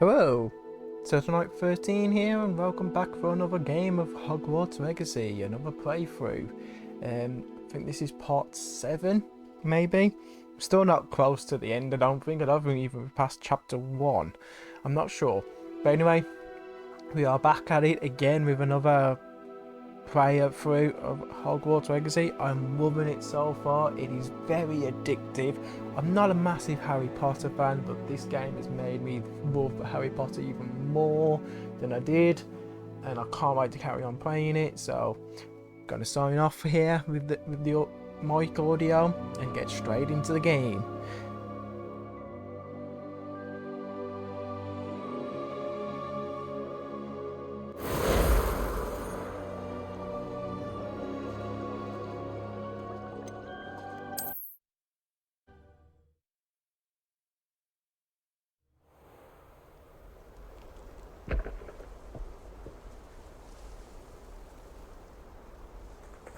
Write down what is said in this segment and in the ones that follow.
Hello, Turtle 13 here, and welcome back for another game of Hogwarts Legacy, another playthrough. I think this is part 7, maybe? Still not close to the end, I don't think even past chapter 1. I'm not sure. But anyway, we are back at it again with another playthrough of Hogwarts Legacy. I'm loving it so far. It is very addictive. I'm not a massive Harry Potter fan, but this game has made me love Harry Potter even more than I did, and I can't wait to carry on playing it. So I'm gonna sign off here with the mic audio and get straight into the game.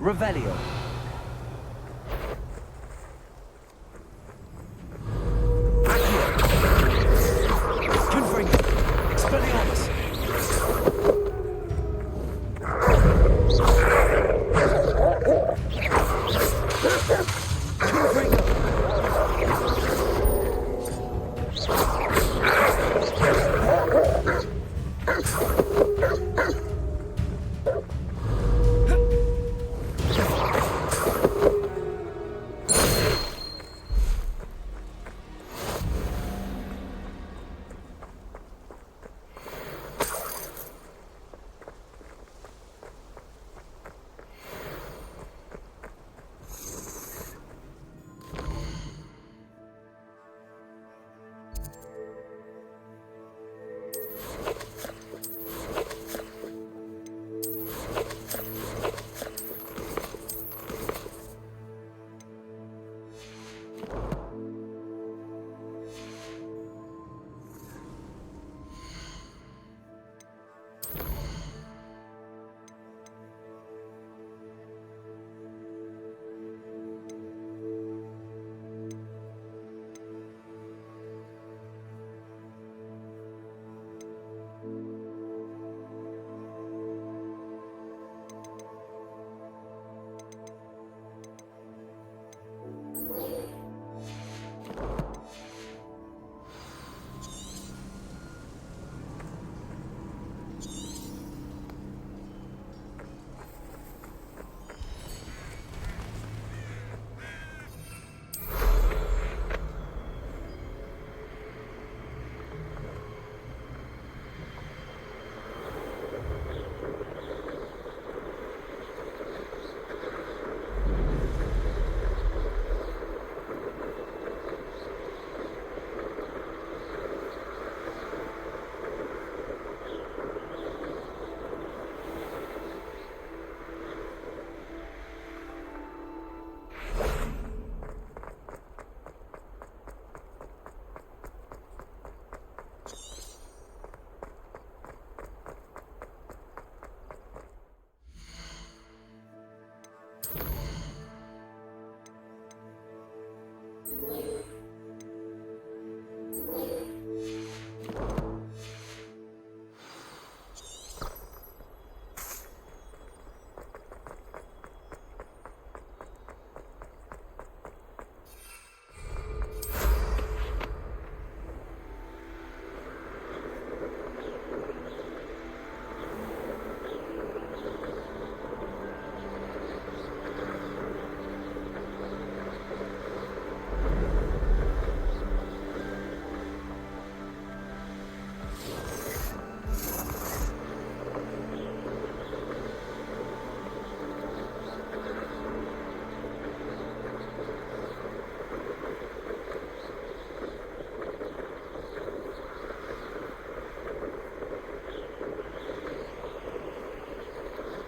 Revelio. Confringo. Expelliarmus. Confringo.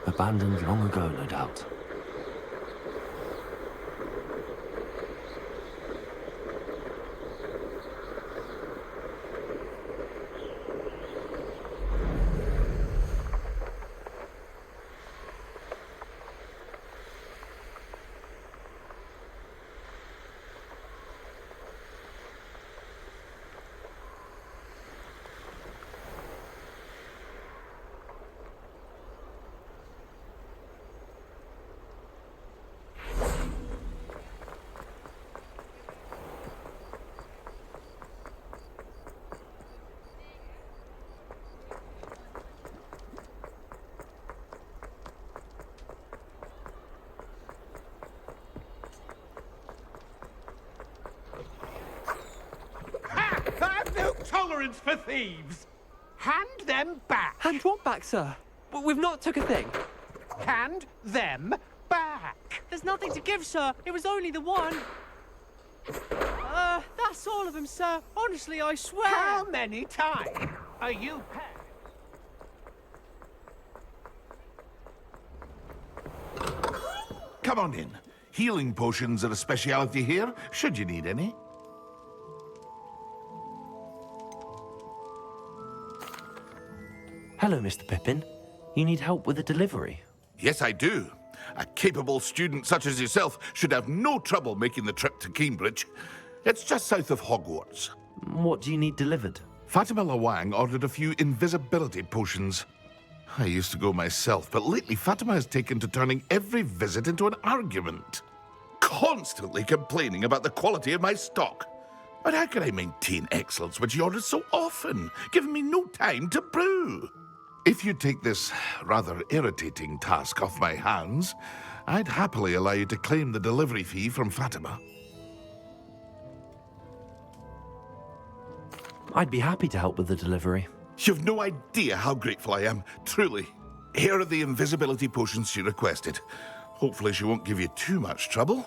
Abandoned long ago, no doubt. tolerance for thieves. Hand them back. Hand what back, sir? We've not took a thing. Hand them back. There's nothing to give, sir. It was only the one. That's all of them, sir. Honestly, I swear. How many times are you paying? Come on in. Healing potions are a speciality here, should you need any. Hello, Mr. Pippin. You need help with a delivery? Yes, I do. A capable student such as yourself should have no trouble making the trip to Cambridge. It's just south of Hogwarts. What do you need delivered? Fatima Lawang ordered a few invisibility potions. I used to go myself, but lately Fatima has taken to turning every visit into an argument. Constantly complaining about the quality of my stock. But how can I maintain excellence when she orders so often, giving me no time to brew? If you take this rather irritating task off my hands, I'd happily allow you to claim the delivery fee from Fatima. I'd be happy to help with the delivery. You've no idea how grateful I am, truly. Here are the invisibility potions she requested. Hopefully she won't give you too much trouble.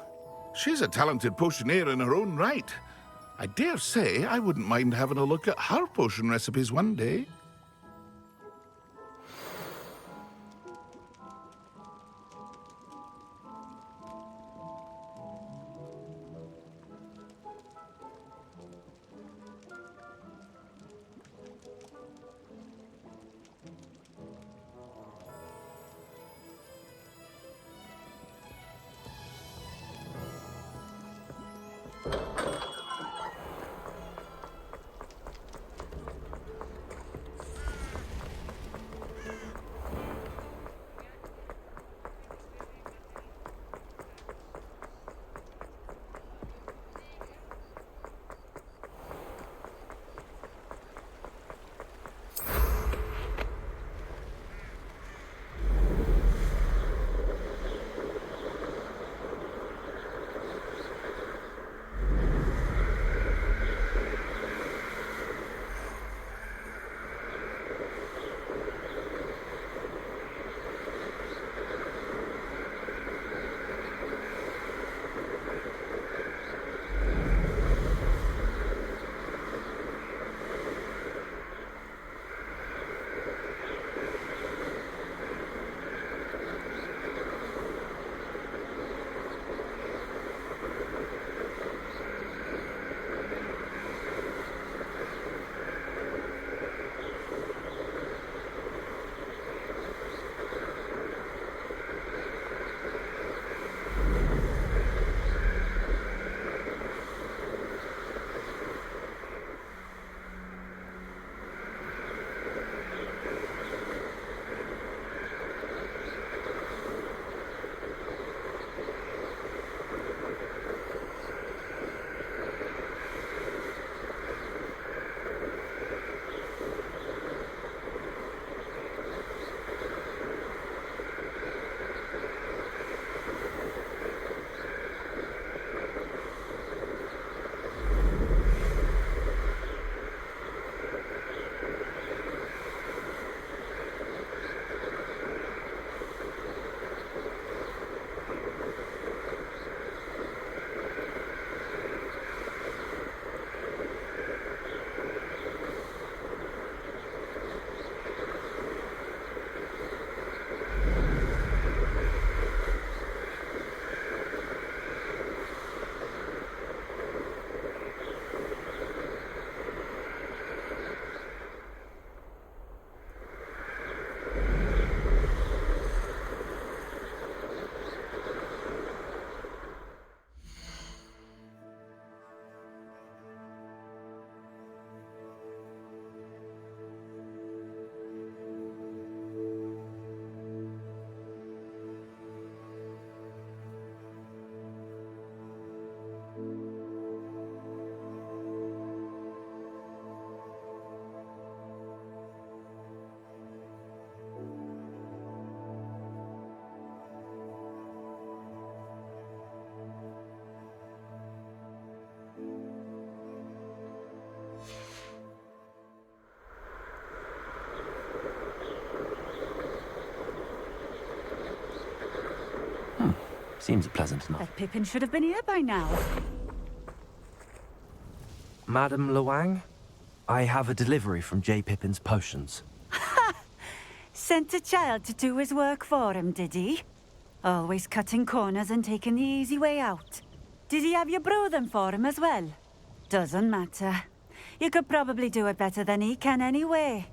She's a talented potioneer in her own right. I dare say I wouldn't mind having a look at her potion recipes one day. Seems pleasant enough. That Pippin should have been here by now. Madam Luang, I have a delivery from J. Pippin's potions. Sent a child to do his work for him, did he? Always cutting corners and taking the easy way out. Did he have you brew them for him as well? Doesn't matter. You could probably do it better than he can anyway.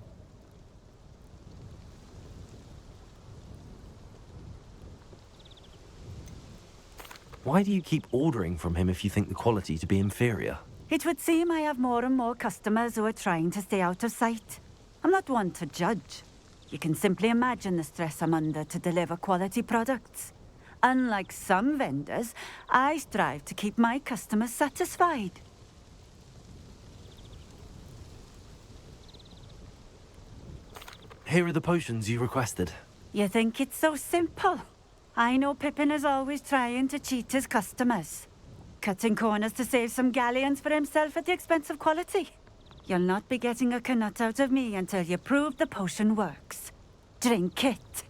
Why do you keep ordering from him if you think the quality to be inferior? It would seem I have more and more customers who are trying to stay out of sight. I'm not one to judge. You can simply imagine the stress I'm under to deliver quality products. Unlike some vendors, I strive to keep my customers satisfied. Here are the potions you requested. You think it's so simple? I know Pippin is always trying to cheat his customers. Cutting corners to save some galleons for himself at the expense of quality. You'll not be getting a canut out of me until you prove the potion works. Drink it.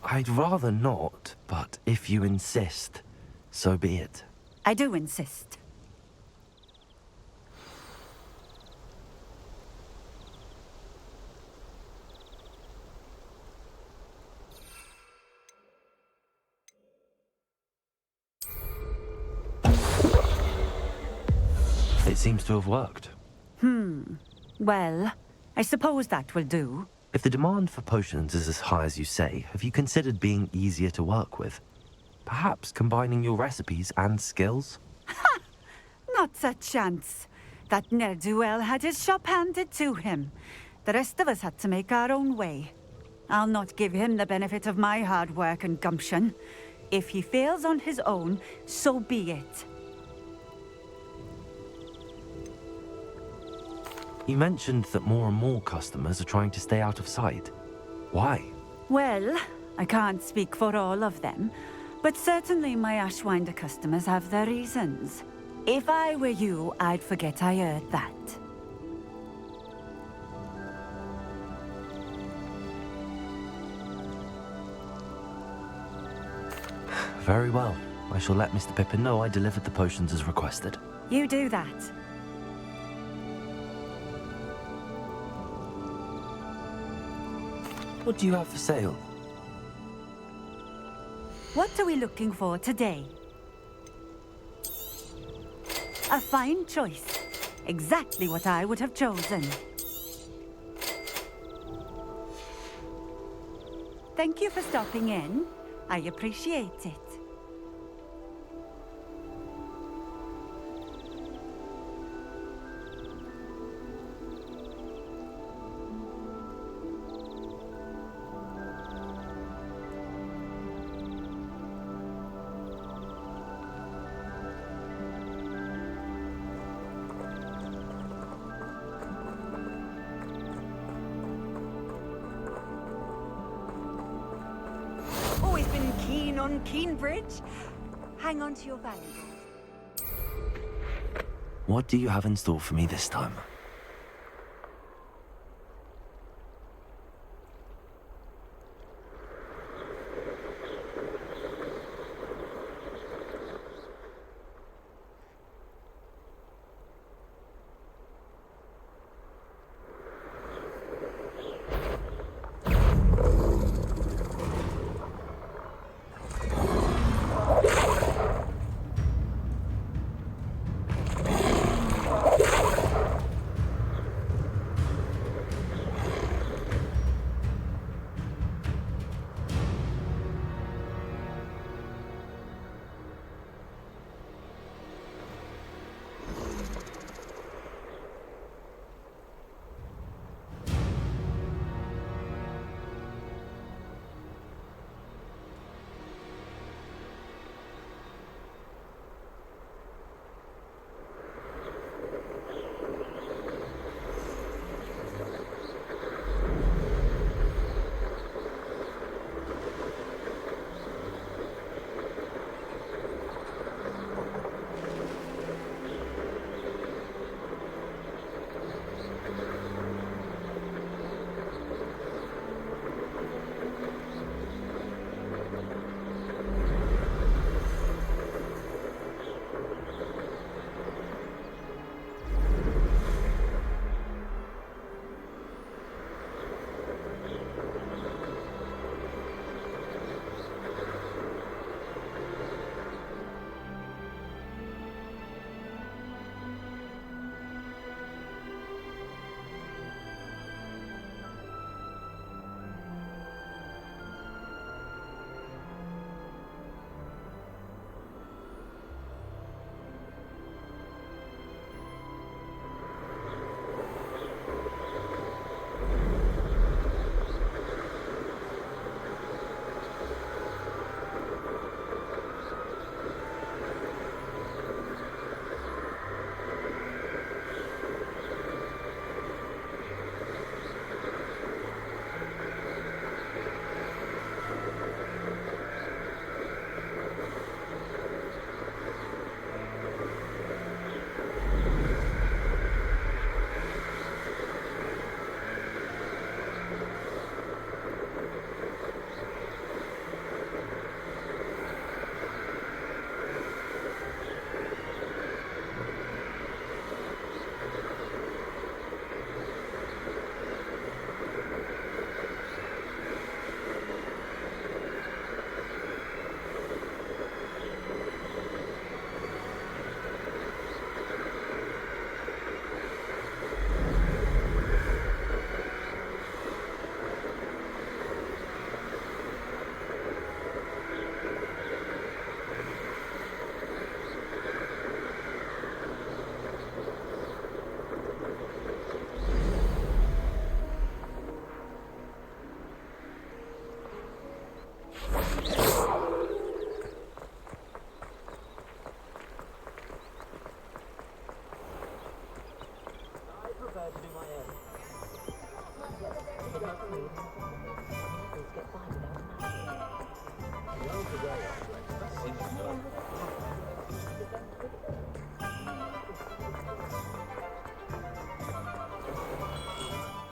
I'd rather not, but if you insist, so be it. I do insist. It seems to have worked. Well, I suppose that will do. If the demand for potions is as high as you say, have you considered being easier to work with? Perhaps combining your recipes and skills? Not a chance. That ne'er-do-well had his shop handed to him. The rest of us had to make our own way. I'll not give him the benefit of my hard work and gumption. If he fails on his own, so be it. You mentioned that more and more customers are trying to stay out of sight. Why? Well, I can't speak for all of them, but certainly my Ashwinder customers have their reasons. If I were you, I'd forget I heard that. Very well. I shall let Mr. Pippin know I delivered the potions as requested. You do that. What do you have for sale? What are we looking for today? A fine choice. Exactly what I would have chosen. Thank you for stopping in. I appreciate it. Always been keen on Keenbridge. Hang on to your valuables. What do you have in store for me this time?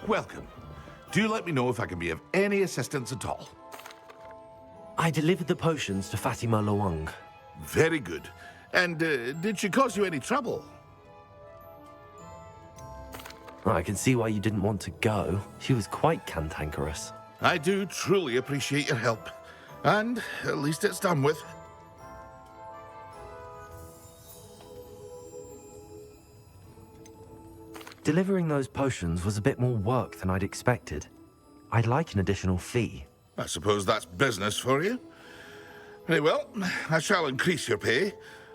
Welcome. Do let me know if I can be of any assistance at all. I delivered the potions to Fatima Luang. Very good. And did she cause you any trouble? I can see why you didn't want to go. She was quite cantankerous. I do truly appreciate your help. And at least it's done with. Delivering those potions was a bit more work than I'd expected. I'd like an additional fee. I suppose that's business for you. Very well, I shall increase your pay,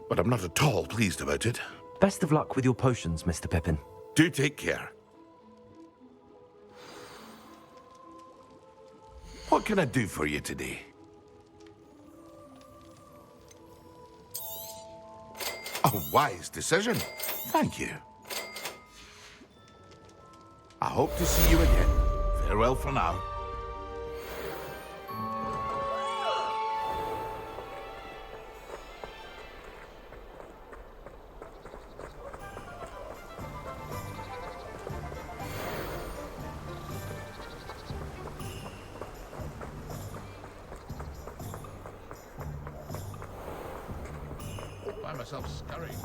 but I'm not at all pleased about it. Best of luck with your potions, Mr. Pippin. Do take care. What can I do for you today? A wise decision. Thank you. I hope to see you again. Farewell for now. Find myself scurrying.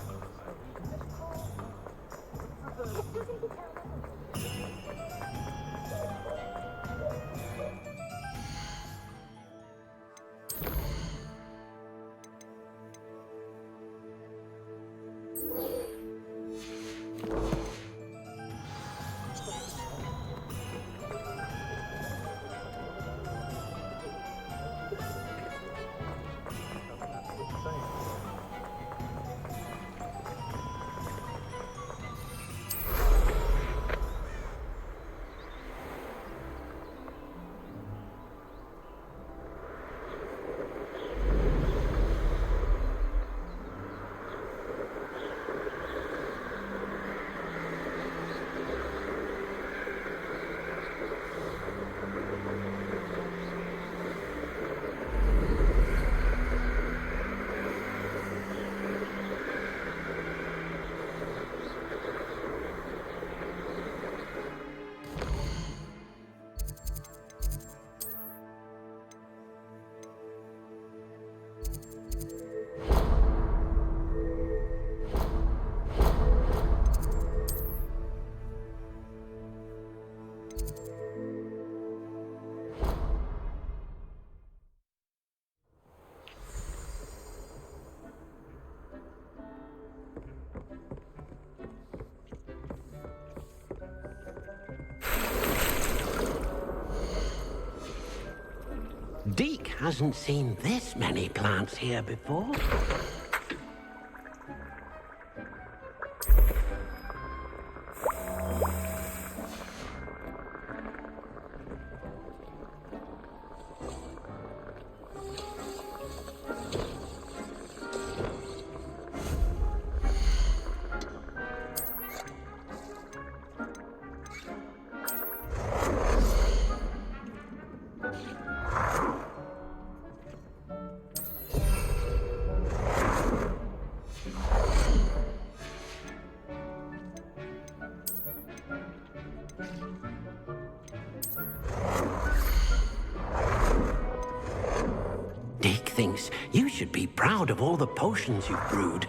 Deke hasn't seen this many plants here before. Deke thinks you should be proud of all the potions you've brewed.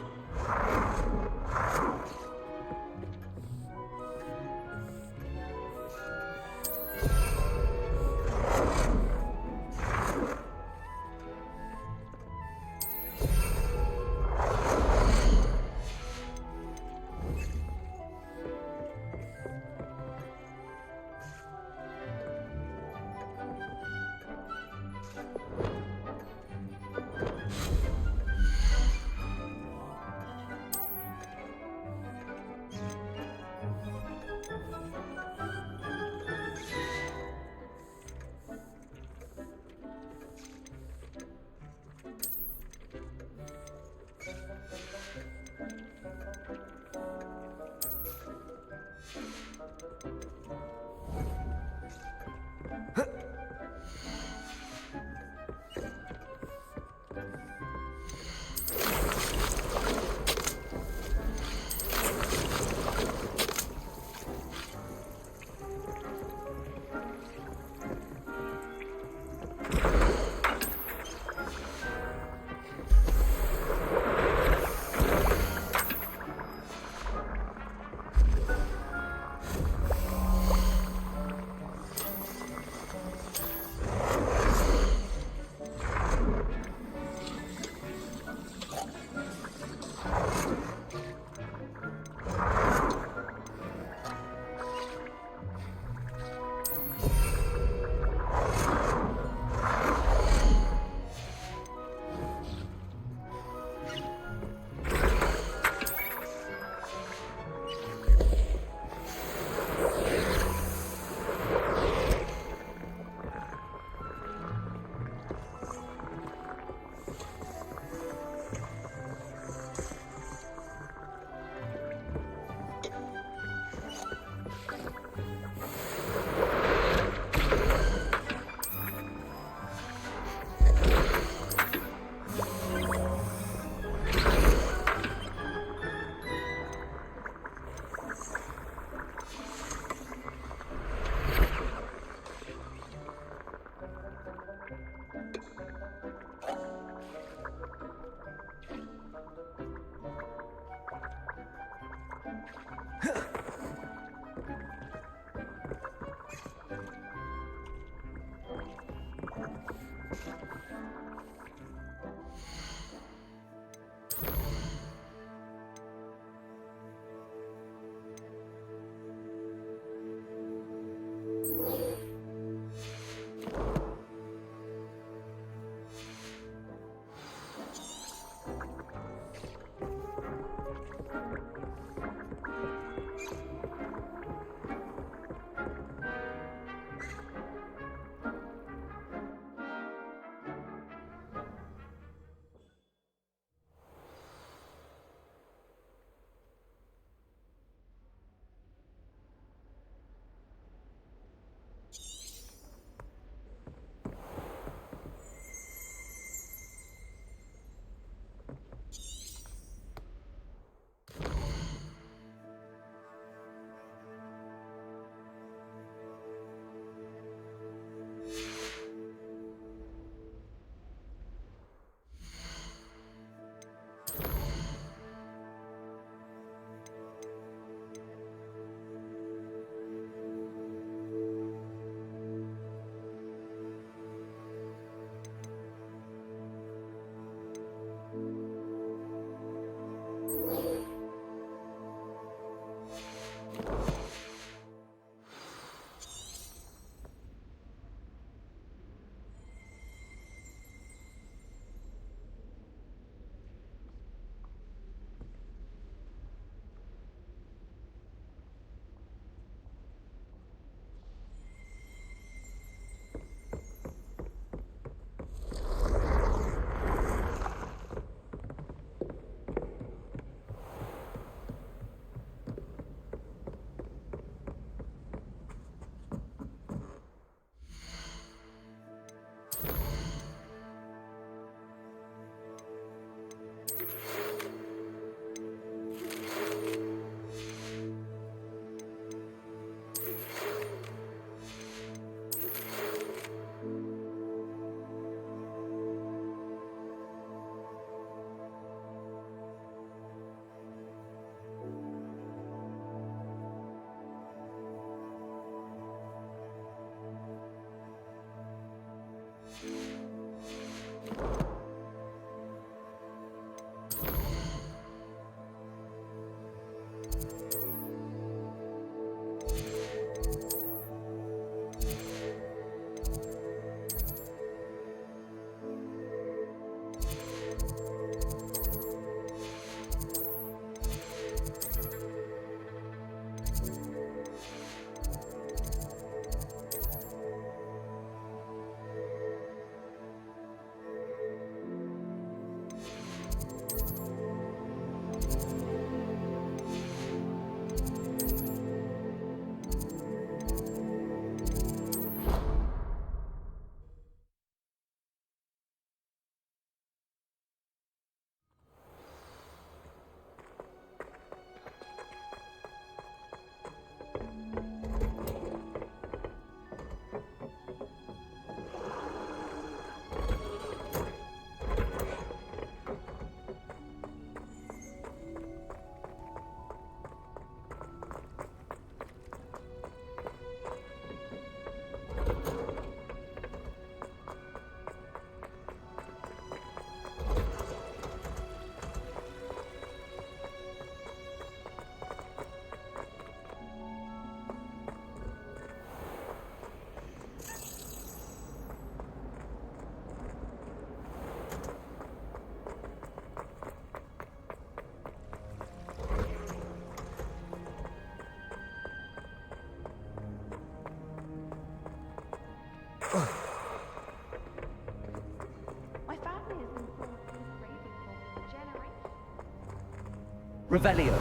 Revelio.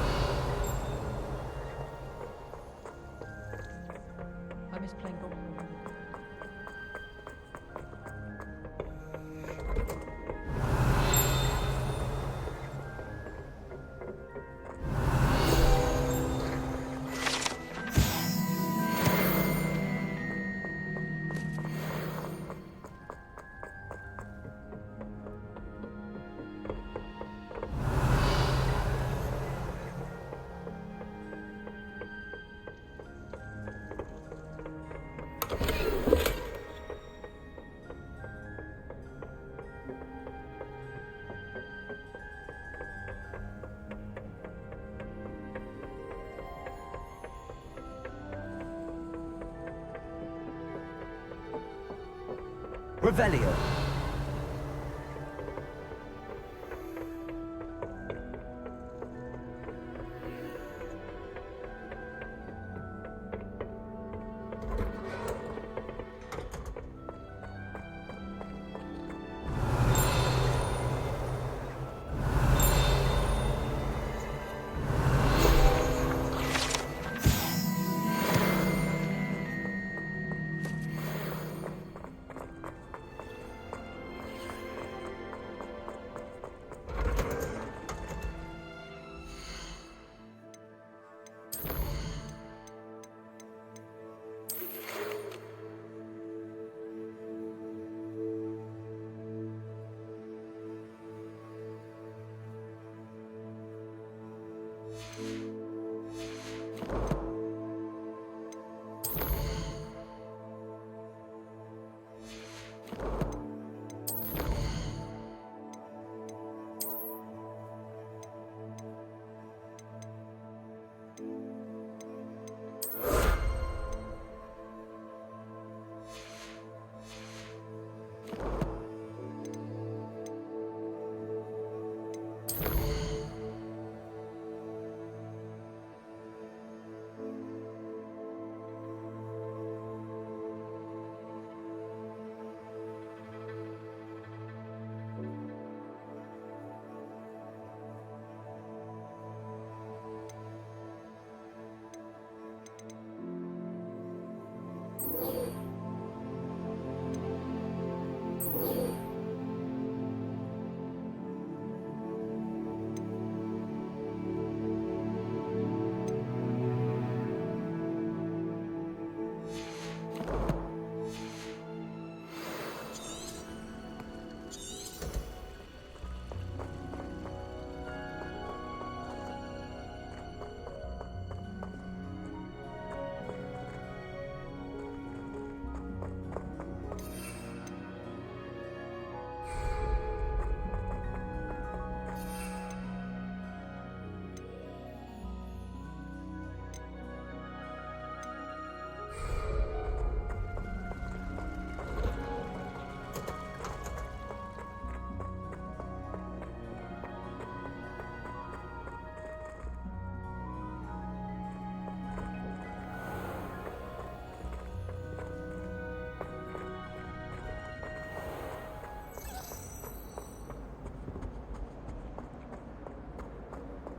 I miss playing golf. Revelio.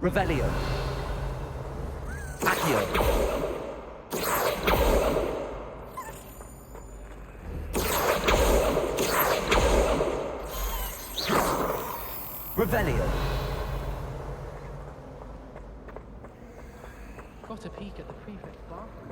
Revelio. Accio. Revelio. Got a peek at the prefect's bathroom.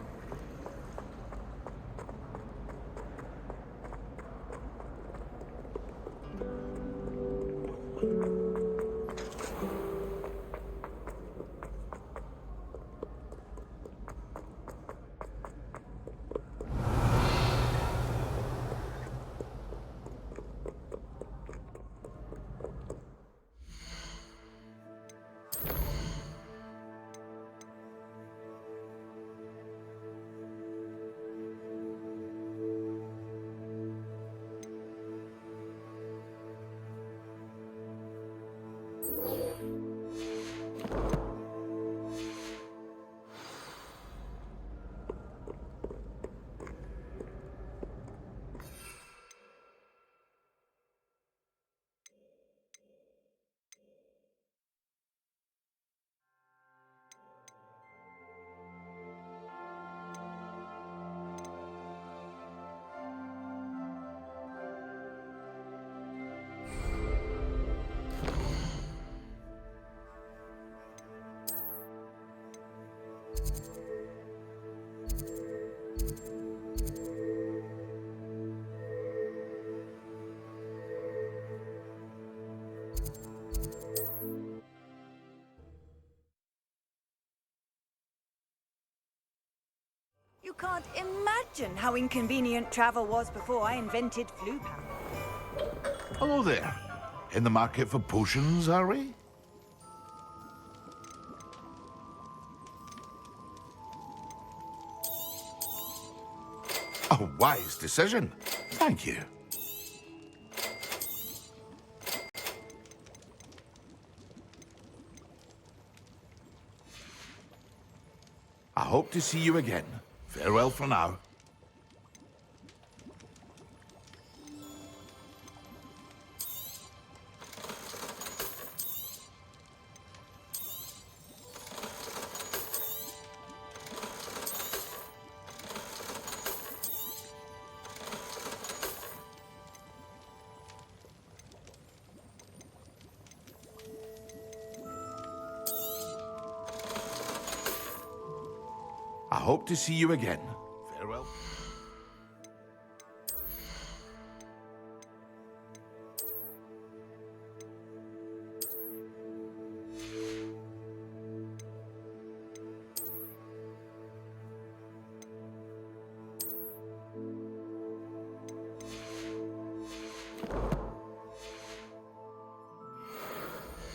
can't imagine how inconvenient travel was before I invented flu power. Hello there. In the market for potions, are we? A wise decision. Thank you. I hope to see you again. Farewell for now. I hope to see you again. Farewell.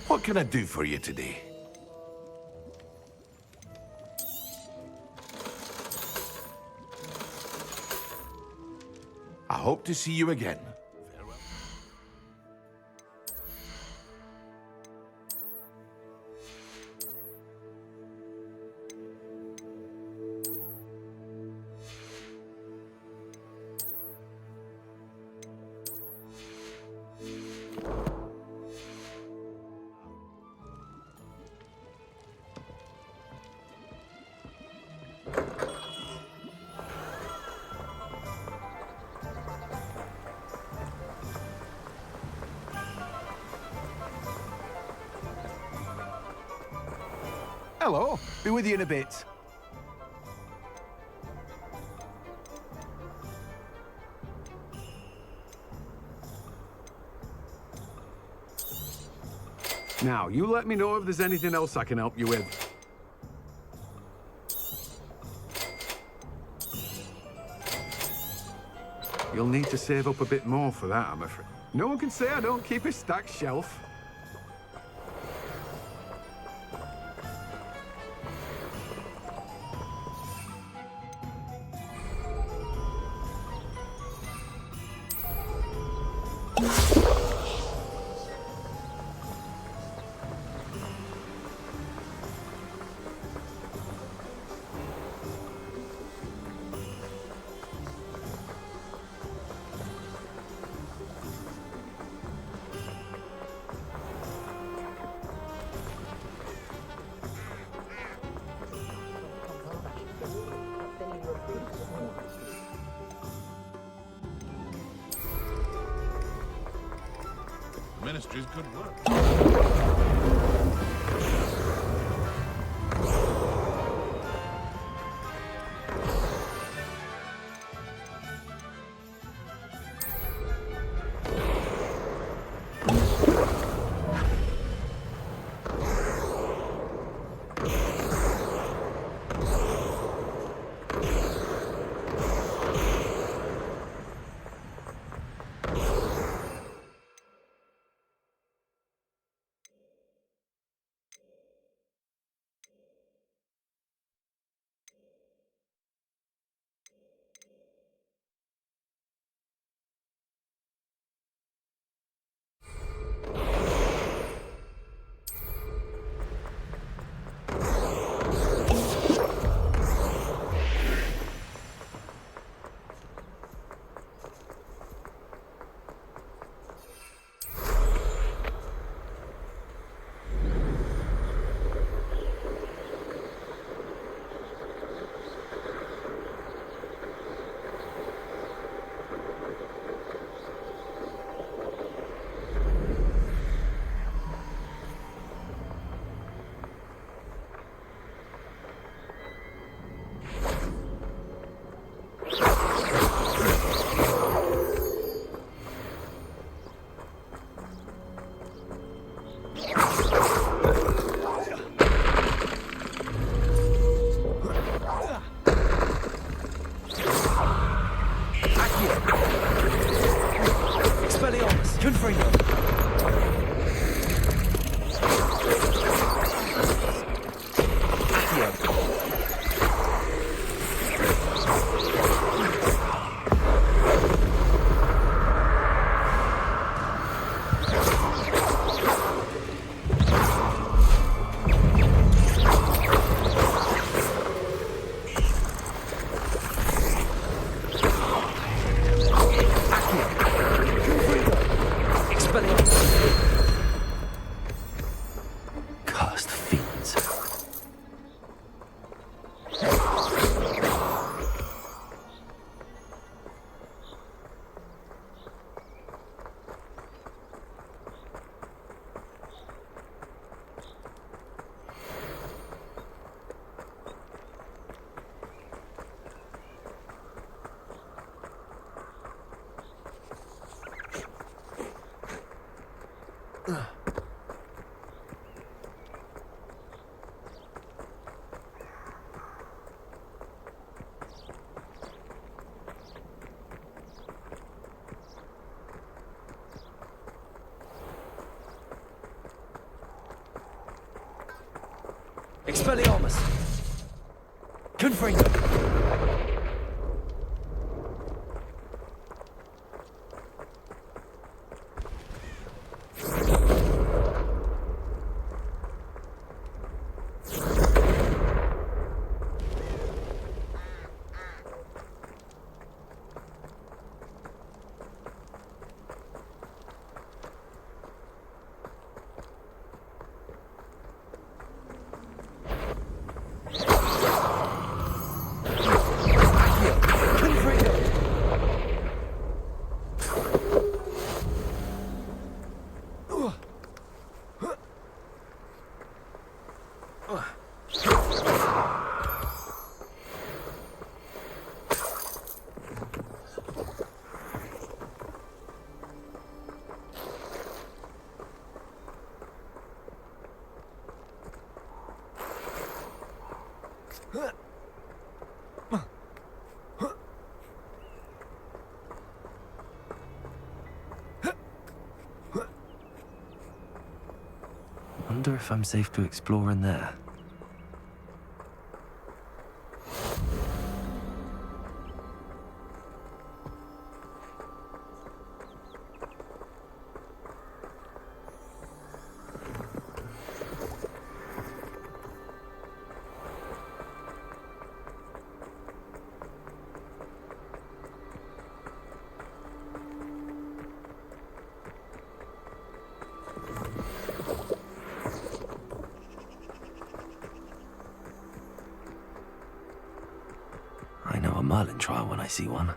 What can I do for you today? I hope to see you again. Farewell. Hello. Be with you in a bit. Now, you let me know if there's anything else I can help you with. You'll need to save up a bit more for that, I'm afraid. No one can say I don't keep a stacked shelf. Ministry's good work. Expelliarmus! Confringo! Wonder if I'm safe to explore in there. I know a Merlin trial when I see one.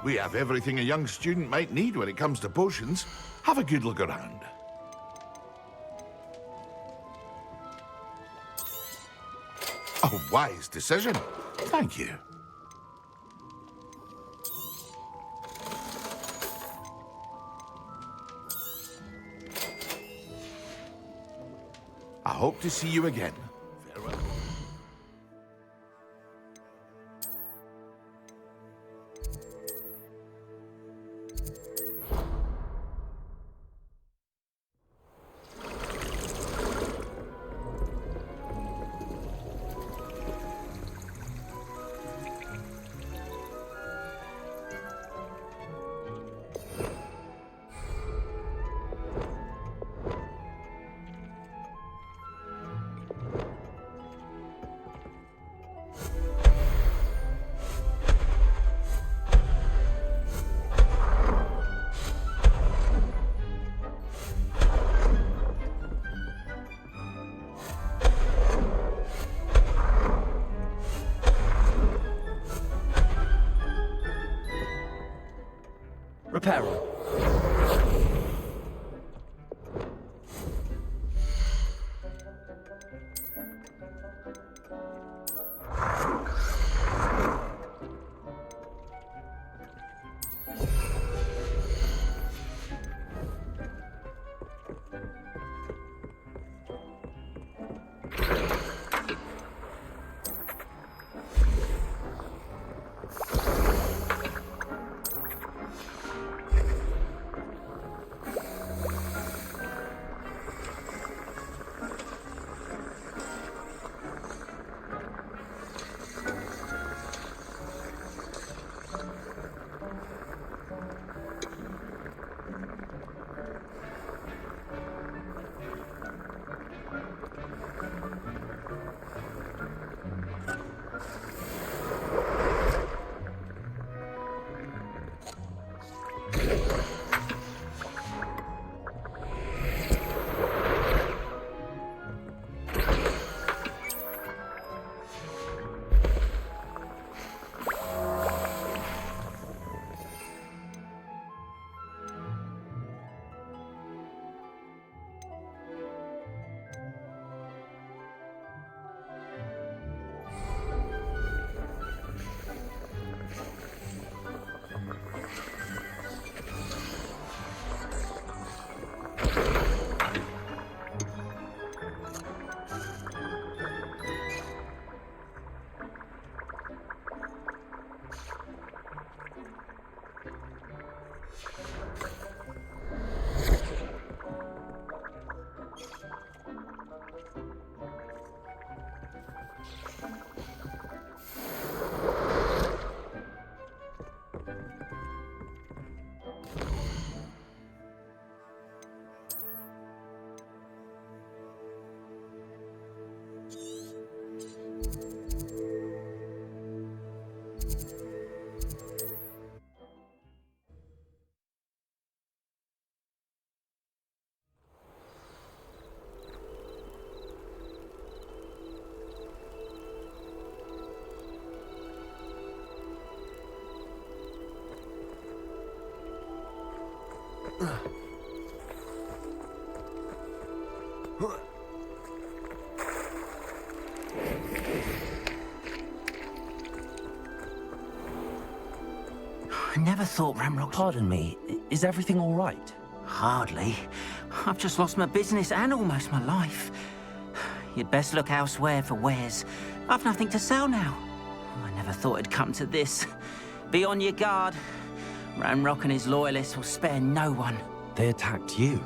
We have everything a young student might need when it comes to potions. Have a good look around. A wise decision. Thank you. I hope to see you again. Farewell. Repair on. I never thought Ramrock... Pardon me, is everything all right? Hardly. I've just lost my business and almost my life. You'd best look elsewhere for wares. I've nothing to sell now. I never thought it'd come to this. Be on your guard. Ramrock and his loyalists will spare no one. They attacked you.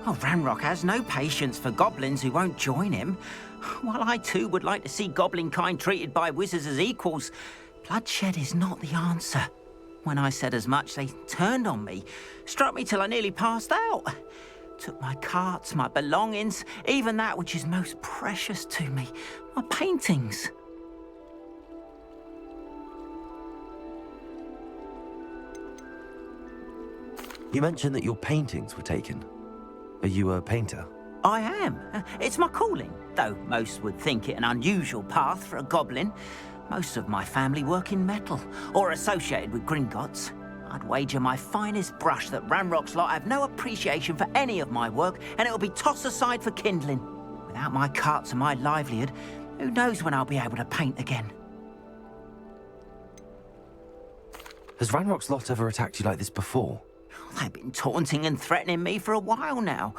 Oh, Ramrock has no patience for goblins who won't join him. While I too would like to see goblin kind treated by wizards as equals, bloodshed is not the answer. When I said as much, they turned on me, struck me till I nearly passed out. Took my carts, my belongings, even that which is most precious to me, my paintings. You mentioned that your paintings were taken. Are you a painter? I am. It's my calling, though most would think it an unusual path for a goblin. Most of my family work in metal, or associated with Gringotts. I'd wager my finest brush that Ranrock's lot have no appreciation for any of my work, and it'll be tossed aside for kindling. Without my carts and my livelihood, who knows when I'll be able to paint again? Has Ranrock's lot ever attacked you like this before? They've been taunting and threatening me for a while now,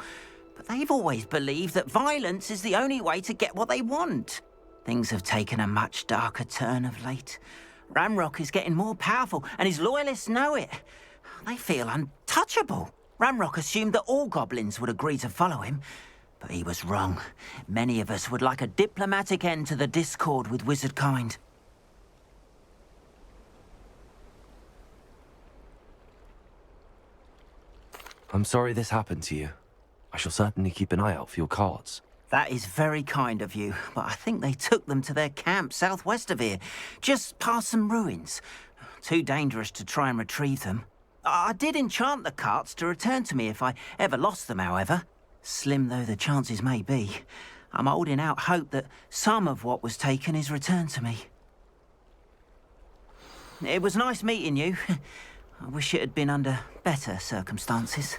but they've always believed that violence is the only way to get what they want. Things have taken a much darker turn of late. Ranrock is getting more powerful, and his loyalists know it. They feel untouchable. Ranrock assumed that all goblins would agree to follow him, but he was wrong. Many of us would like a diplomatic end to the discord with wizard kind. I'm sorry this happened to you. I shall certainly keep an eye out for your carts. That is very kind of you, but I think they took them to their camp southwest of here, just past some ruins. Too dangerous to try and retrieve them. I did enchant the carts to return to me if I ever lost them, however. Slim though the chances may be, I'm holding out hope that some of what was taken is returned to me. It was nice meeting you. I wish it had been under better circumstances.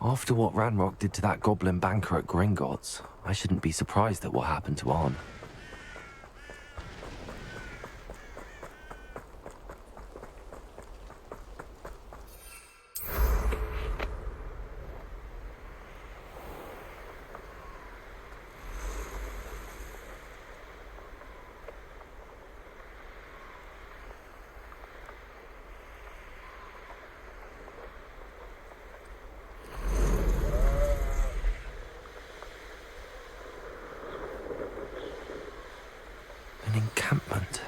After what Ranrock did to that goblin banker at Gringotts, I shouldn't be surprised at what happened to Arn. An encampment.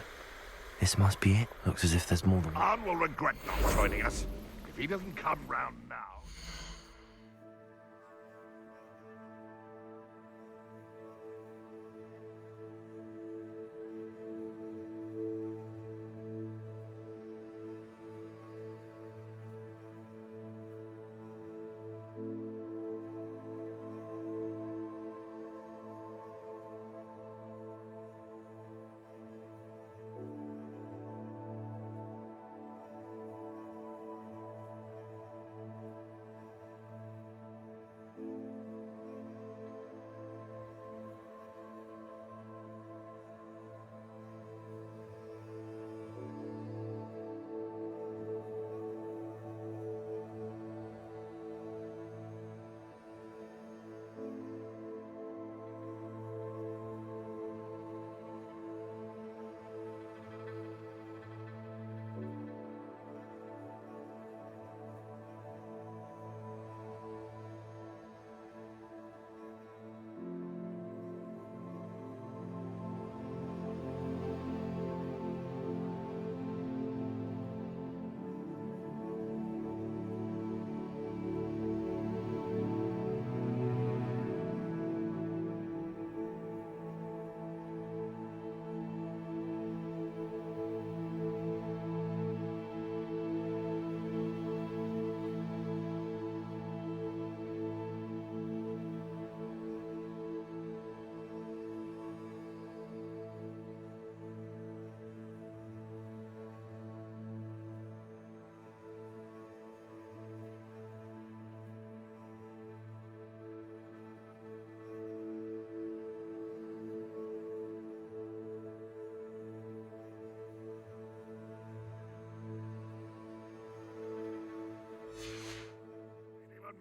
This must be it. Looks as if there's more than one. Arn will regret not joining us if he doesn't come round now.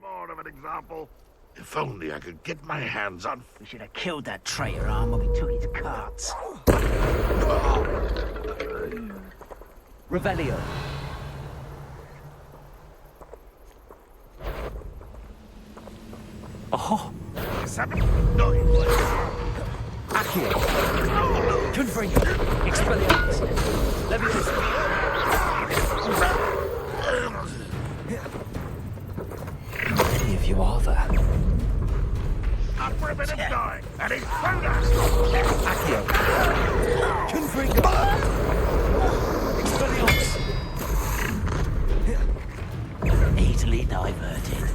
More of an example. If only I could get my hands on... We should have killed that traitor arm when we took his carts. Revelio. Oh, No, Accio. Confringo. Expelliarmus. Leviosa. How many of you are there? not for a bit of going. And he's found us! Accio. Confringo. Expelliarmus. Easily diverted.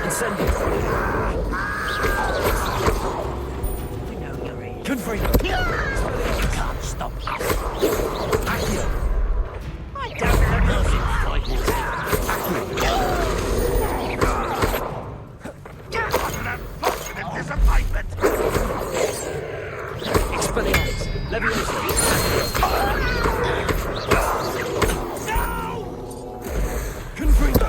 Incendio. We know you're here. Confringo. You can't stop us. Accio. I don't know nothing fighting. What an unfortunate disappointment! Expelliarmus. Leviosa. Confringo.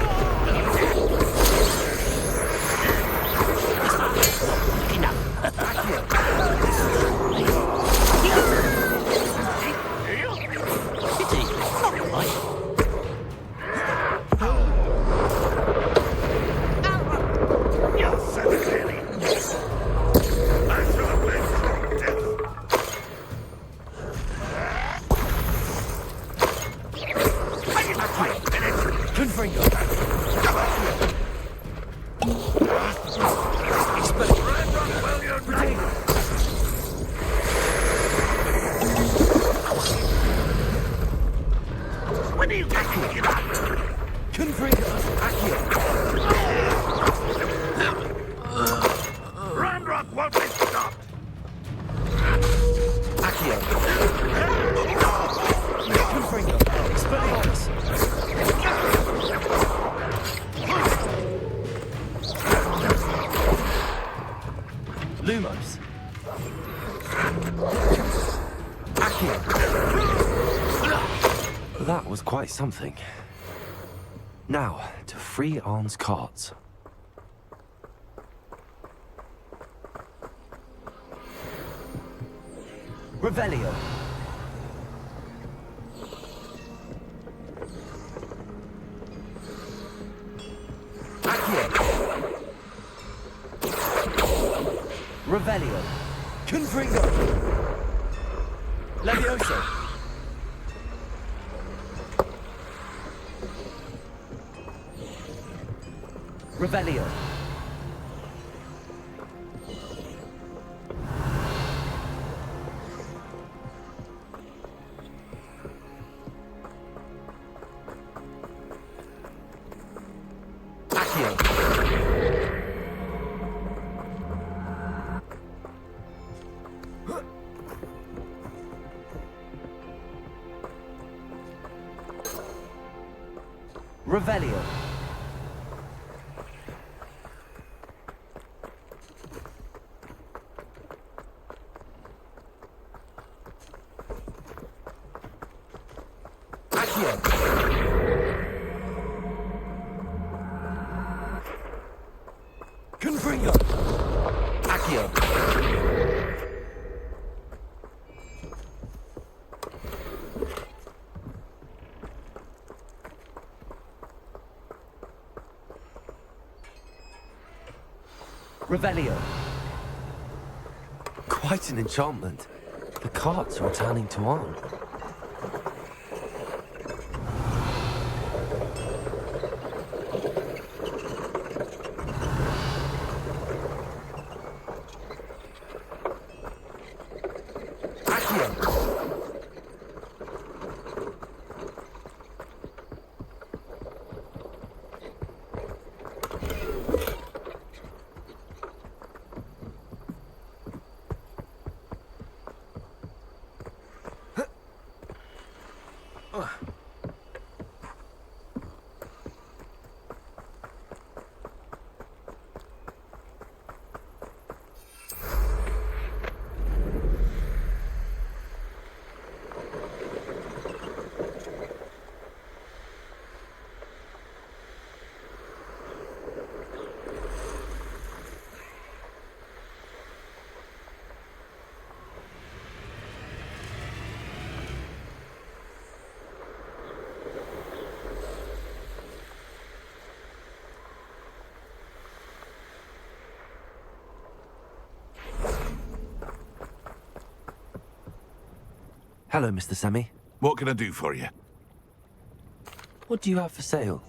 You said it, really. I shall have been death. I need to fight minute. Confringo. Well, you're right. When are you taking it up? Confringo. Accio. Ramrock won't be stopped. Accio. Confringo. Expelliarmus. Lumos. Accio. That was quite something. Now, to free Arn's carts. Revelio. Accio. Revelio. Confringo. Leviosa. Revelio. Accio. Revelio. Accio. Confringo. Accio. Revelio. Quite an enchantment. The carts are returning to Arn. Accio. Hello, Mr. Semi. What can I do for you? What do you have for sale?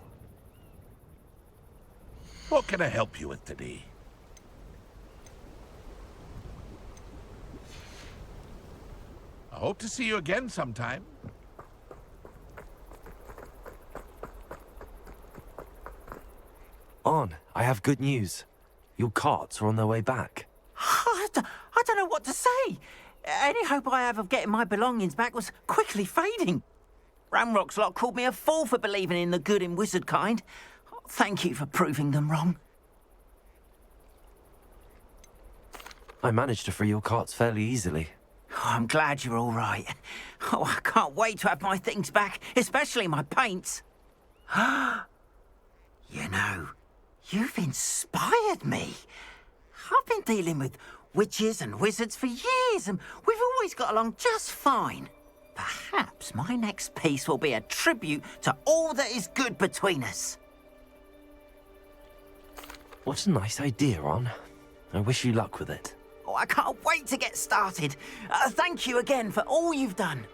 What can I help you with today? I hope to see you again sometime. On, I have good news. Your carts are on their way back. I don't know what to say. Any hope I have of getting my belongings back was quickly fading. Ramrock's lot called me a fool for believing in the good in wizard kind. Thank you for proving them wrong. I managed to free your carts fairly easily. Oh, I'm glad you're all right. Oh, I can't wait to have my things back, especially my paints. You know, you've inspired me. I've been dealing with witches and wizards for years, and we've always got along just fine. Perhaps my next piece will be a tribute to all that is good between us. What a nice idea, On. I wish you luck with it. Oh, I can't wait to get started. Thank you again for all you've done.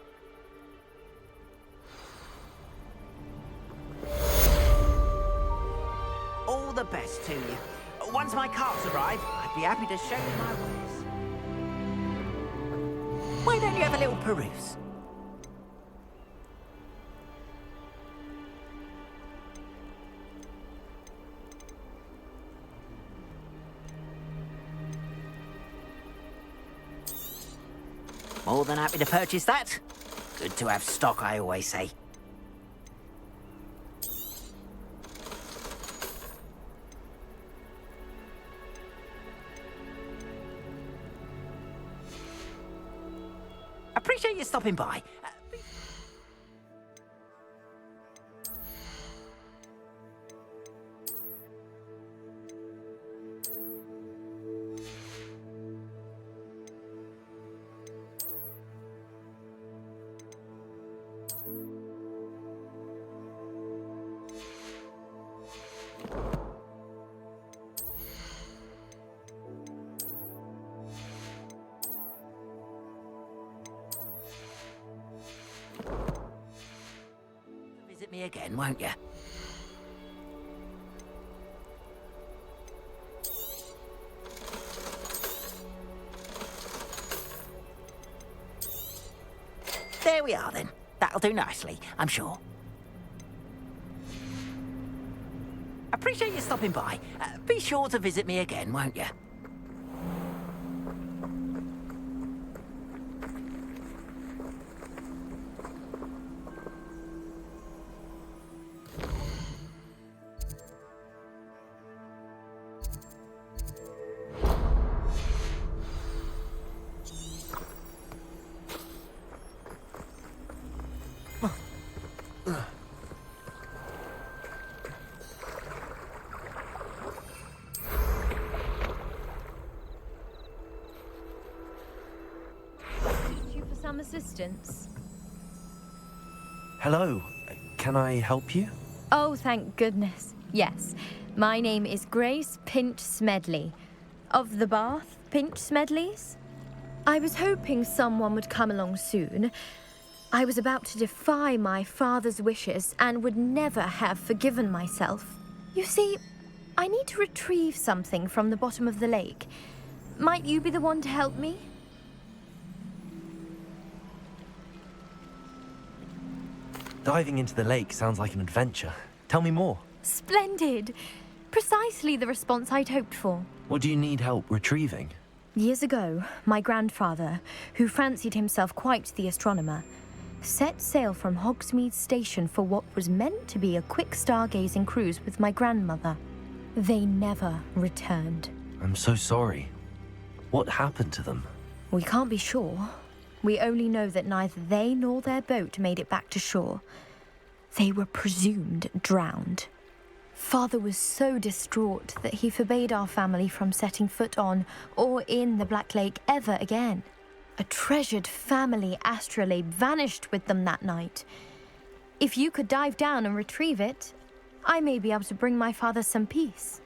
All the best to you. Once my carts arrive, I'd be happy to show you my wares. Why don't you have a little peruse? More than happy to purchase that. Good to have stock, I always say. Appreciate you stopping by. Visit me again, won't you? There we are then. That'll do nicely, I'm sure. Appreciate you stopping by. Be sure to visit me again, won't you? Some assistance. Hello. Can I help you? Oh, thank goodness. Yes. My name is Grace Pinch Smedley. Of the Bath Pinch Smedleys. I was hoping someone would come along soon. I was about to defy my father's wishes and would never have forgiven myself. You see, I need to retrieve something from the bottom of the lake. Might you be the one to help me? Diving into the lake sounds like an adventure. Tell me more. Splendid! Precisely the response I'd hoped for. What do you need help retrieving? Years ago, my grandfather, who fancied himself quite the astronomer, set sail from Hogsmeade Station for what was meant to be a quick stargazing cruise with my grandmother. They never returned. I'm so sorry. What happened to them? We can't be sure. We only know that neither they nor their boat made it back to shore. They were presumed drowned. Father was so distraught that he forbade our family from setting foot on or in the Black Lake ever again. A treasured family astrolabe vanished with them that night. If you could dive down and retrieve it, I may be able to bring my father some peace.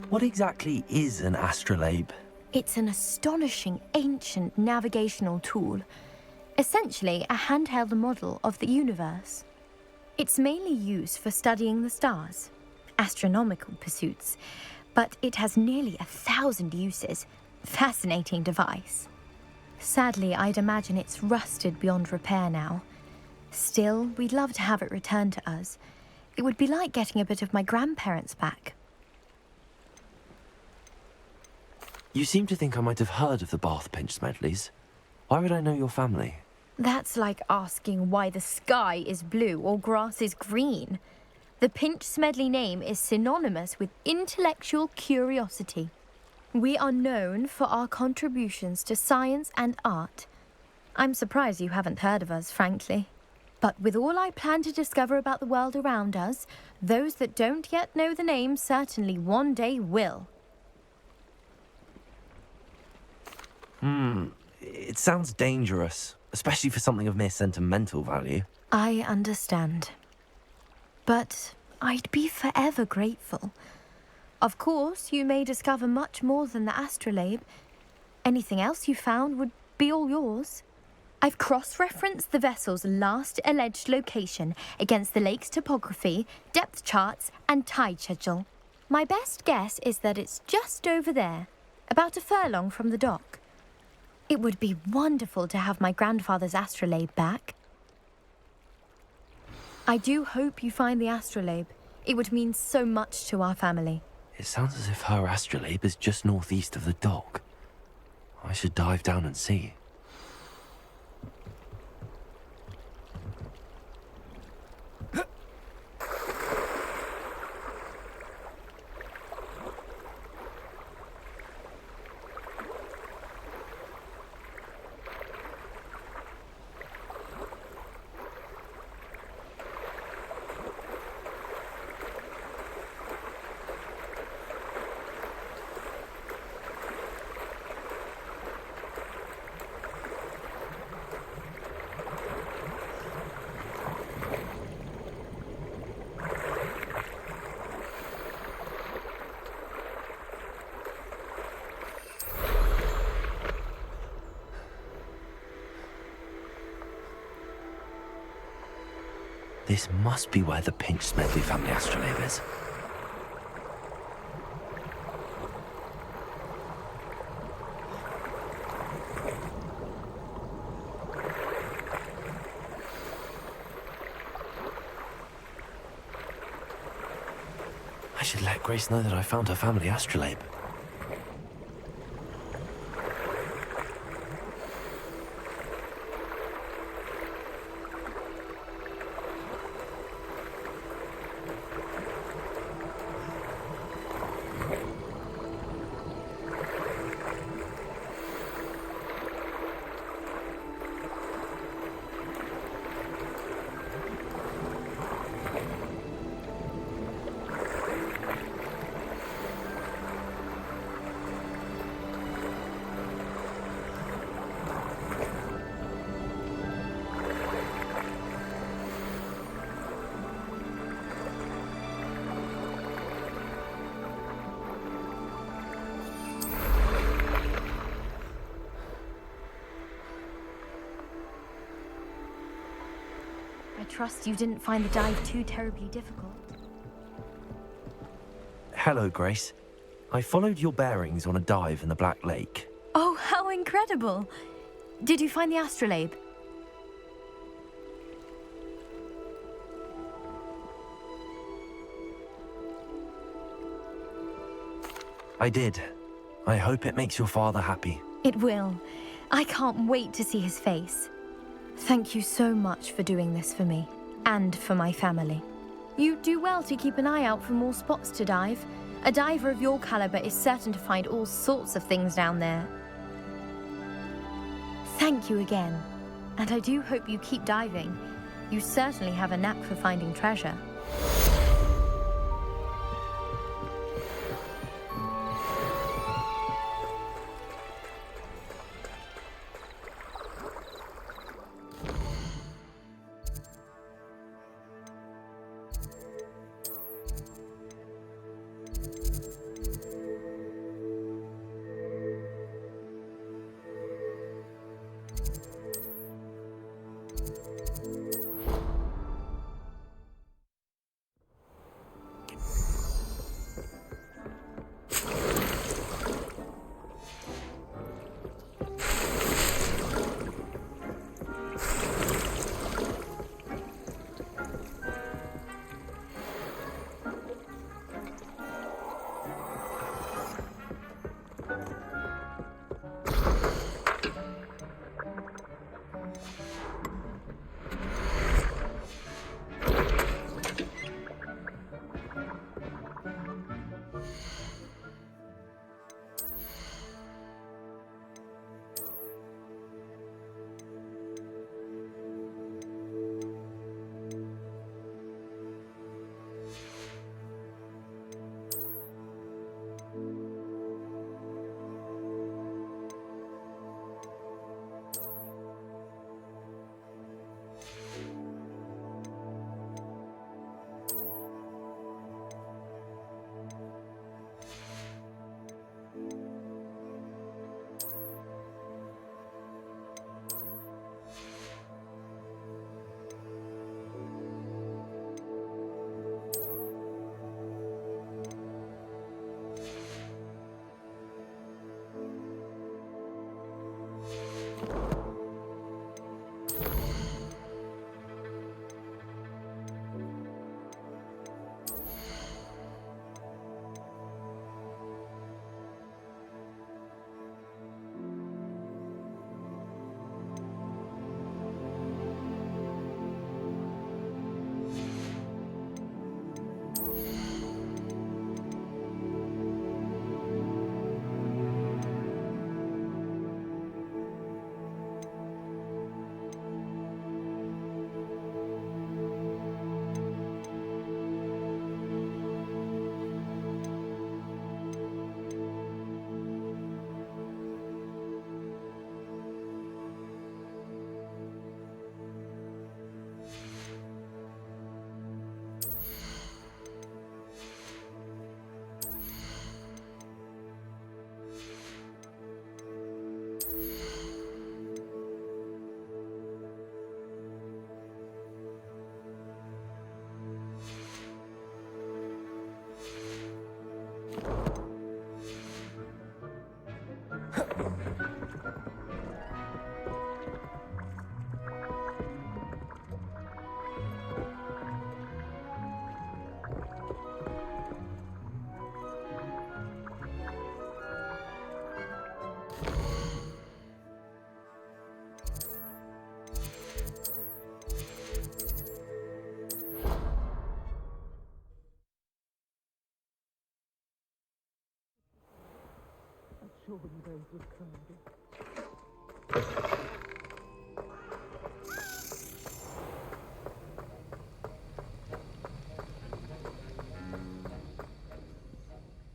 What exactly is an astrolabe? It's an astonishing ancient navigational tool, essentially a handheld model of the universe. It's mainly used for studying the stars, astronomical pursuits, but it has nearly 1,000 uses. Fascinating device. Sadly, I'd imagine it's rusted beyond repair now. Still, we'd love to have it returned to us. It would be like getting a bit of my grandparents back. You seem to think I might have heard of the Bath Pinch Smedleys. Why would I know your family? That's like asking why the sky is blue or grass is green. The Pinch Smedley name is synonymous with intellectual curiosity. We are known for our contributions to science and art. I'm surprised you haven't heard of us, frankly. But with all I plan to discover about the world around us, those that don't yet know the name certainly one day will. It sounds dangerous, especially for something of mere sentimental value. I understand. But I'd be forever grateful. Of course, you may discover much more than the astrolabe. Anything else you found would be all yours. I've cross-referenced the vessel's last alleged location against the lake's topography, depth charts, and tide schedule. My best guess is that it's just over there, about a furlong from the dock. It would be wonderful to have my grandfather's astrolabe back. I do hope you find the astrolabe. It would mean so much to our family. It sounds as if her astrolabe is just northeast of the dock. I should dive down and see. This must be where the Pinch Smedley family astrolabe is. I should let Grace know that I found her family astrolabe. I trust you didn't find the dive too terribly difficult. Hello, Grace. I followed your bearings on a dive in the Black Lake. Oh, how incredible! Did you find the astrolabe? I did. I hope it makes your father happy. It will. I can't wait to see his face. Thank you so much for doing this for me, and for my family. You do well to keep an eye out for more spots to dive. A diver of your caliber is certain to find all sorts of things down there. Thank you again, and I do hope you keep diving. You certainly have a knack for finding treasure.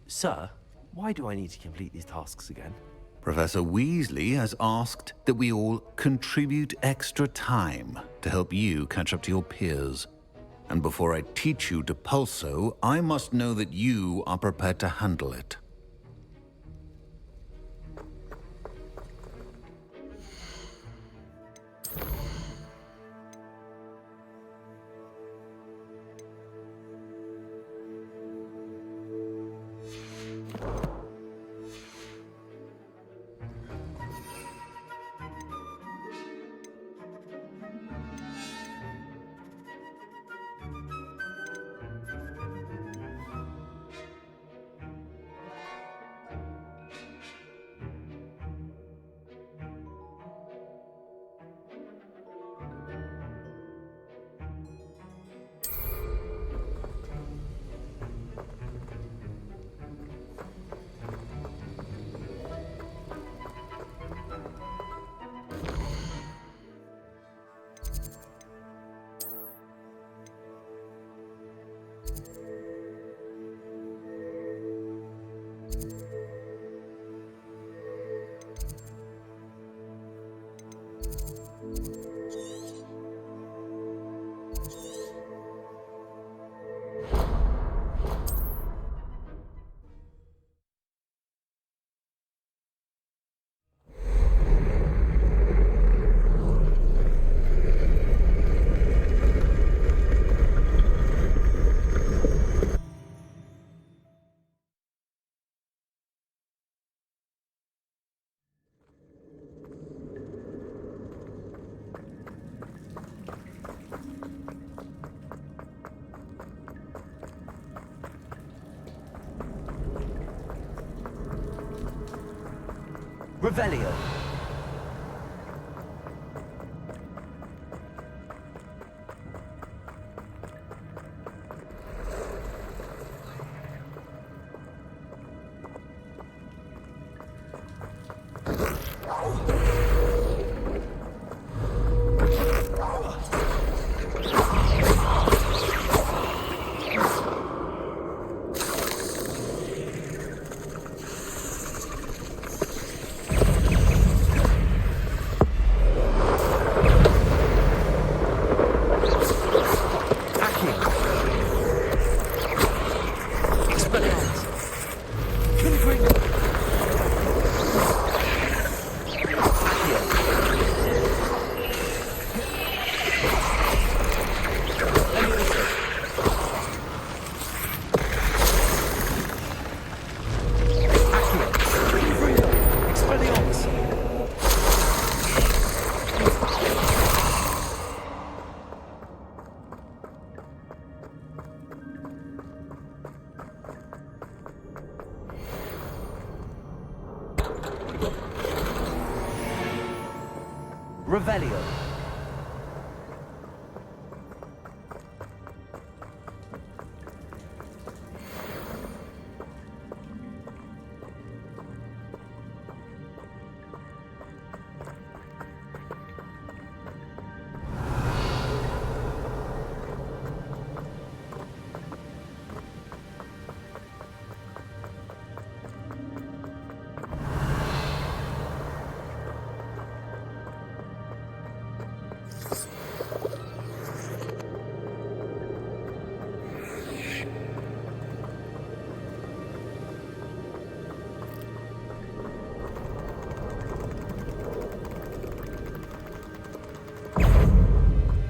Sir, why do I need to complete these tasks again? Professor Weasley has asked that we all contribute extra time to help you catch up to your peers. And before I teach you to pulso, I must know that you are prepared to handle it. Revelio.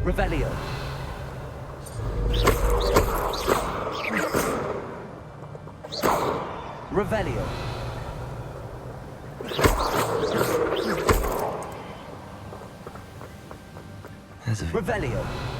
Revelio. Revelio. Revelio. Revelio.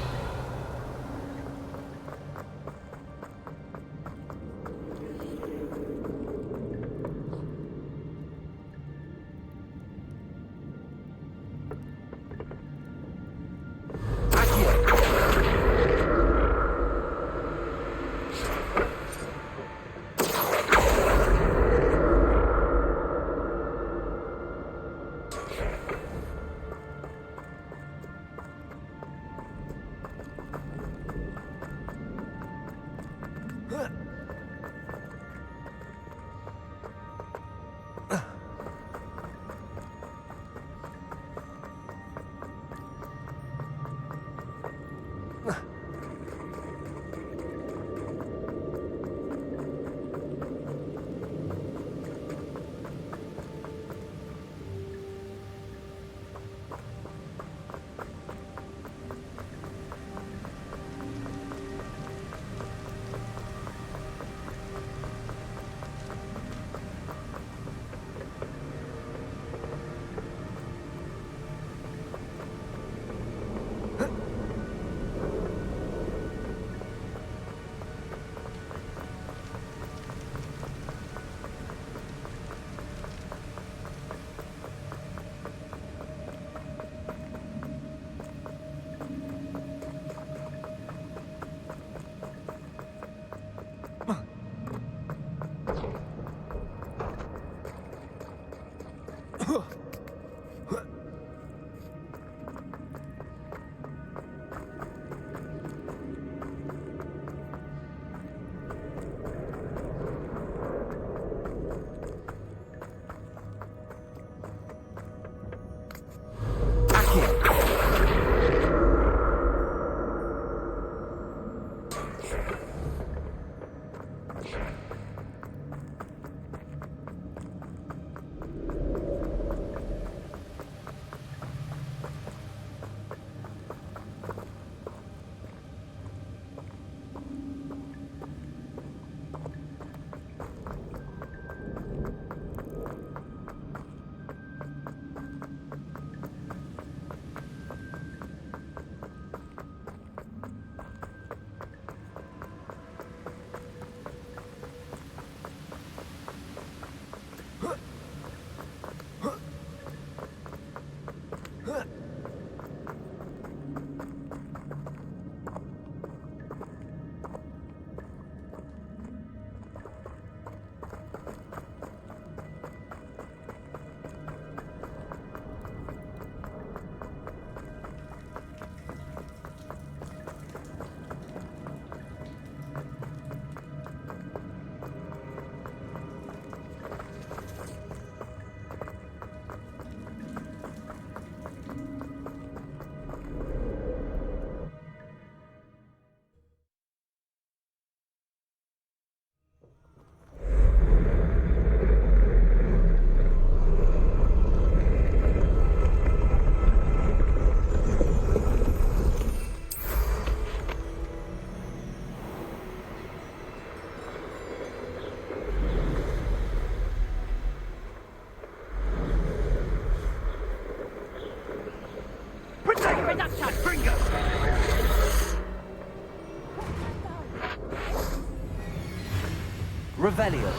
Revelio.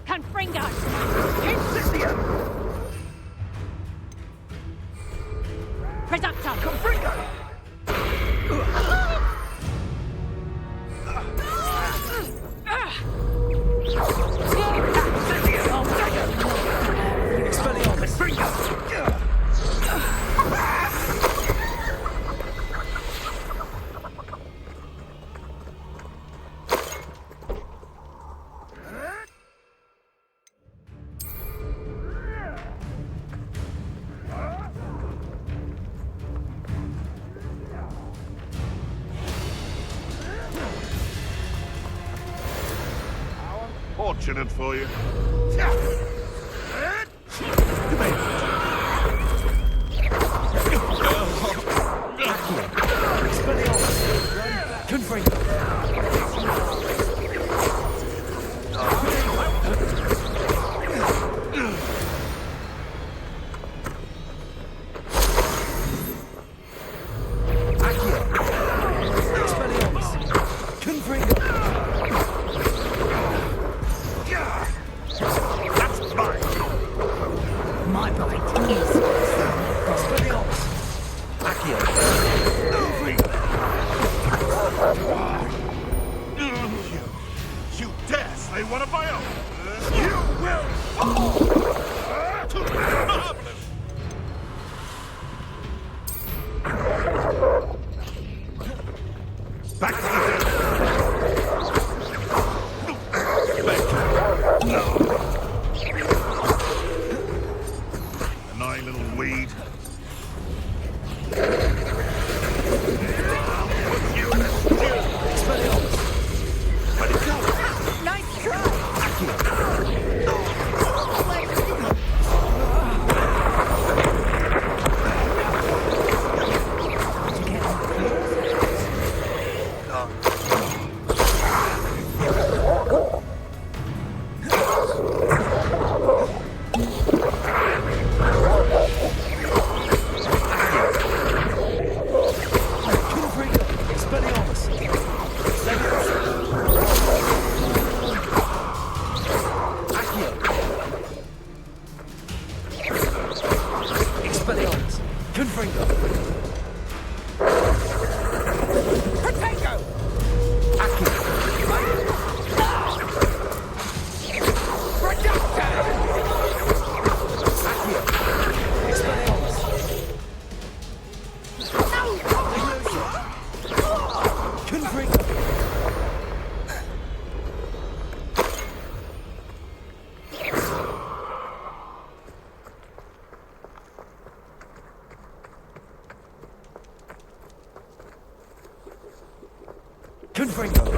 Confringo! Incendio! Reducto! Confringo! Expelliarmus! Confringo! Fortunate for you. You dare slay one of my own? You will fall! To marvelous! Back to the dead! Annoying little weed. I'll put you in a stew! Let it go! Nice try! Accio! Confringo.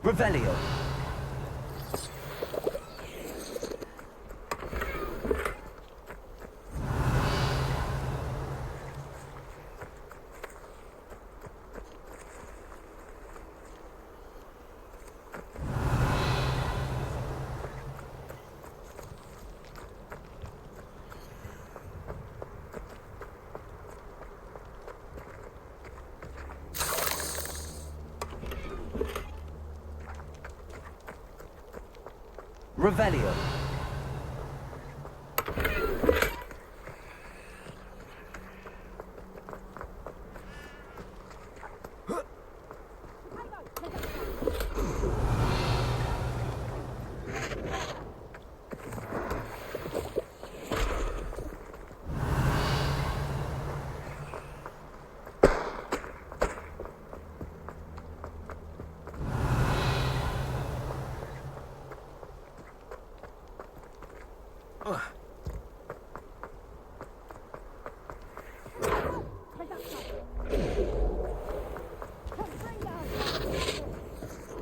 Revelio. Revelio.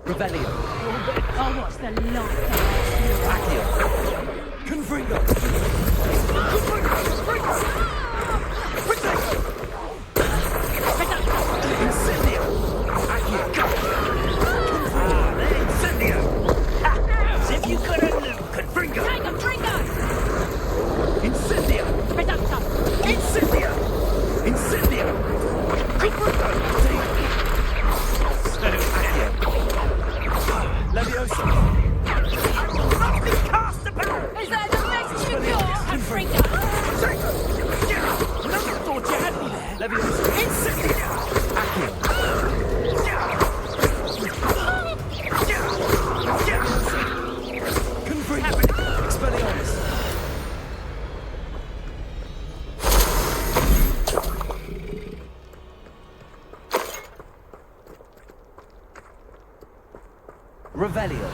Revelio. Oh, what's the light? Accio. Confringo. Incendio. Accio. Ah, there, Incendio. Ha! As if you couldn't lose. Confringo. Incendio. Incendio. Incendio. Confringo. Leviosa! Not be cast upon! Is that the message you got? Confringo. Never thought you had me there! Leviosa! Incendio! Accio! Confringo! Expelliarmus! Revelio.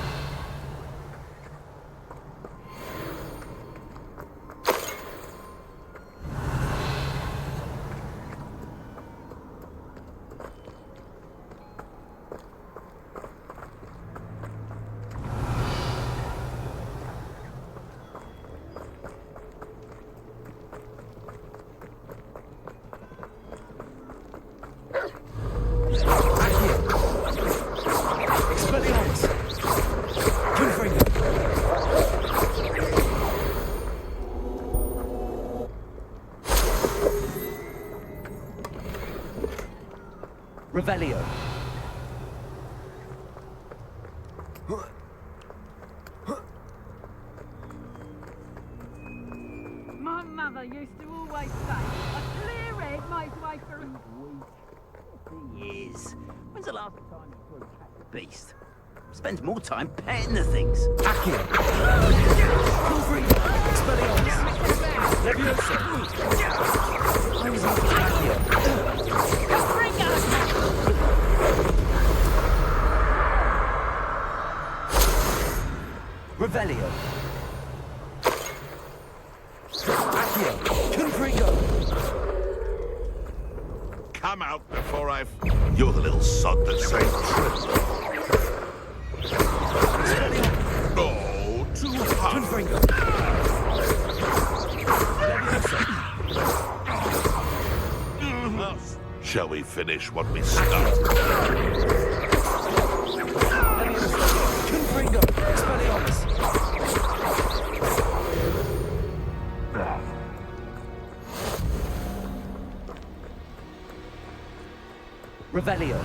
Expelliarmus. Confringo. Revelio. My mother used to always say, a clear head makes way for a... Years. When's the last time you saw a cat beast? Spends more time petting the things. Accio. Confringo. Expelliarmus. Leviosa. Accio. Revelio. Accio. Confringo. Come out before I've... You're the little sod that saved Trip. Oh, too hard. Confringo. Shall we finish what we started? Confringo. Expelliarmus. Revelio.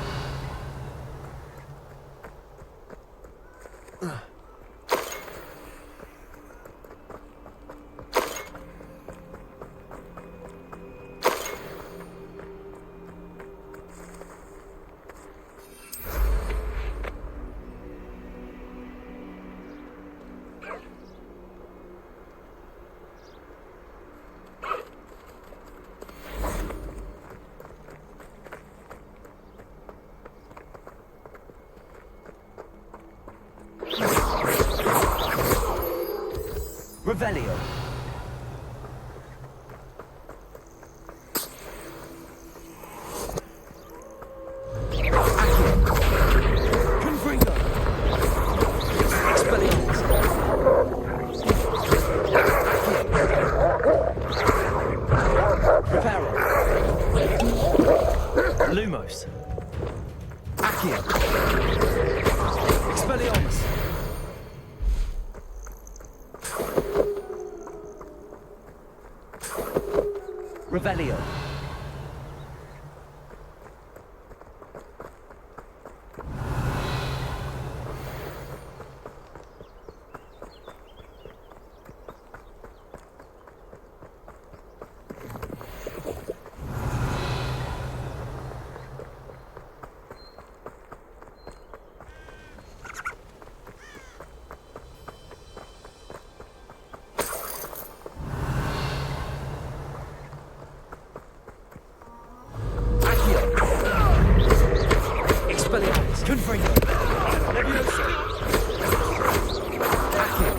Revelio. Confringo. Expelliarmus. Reparo. Lumos. Accio. Expelliarmus. Revelio. Expelliarmus. Confringo. Levioso. Accio.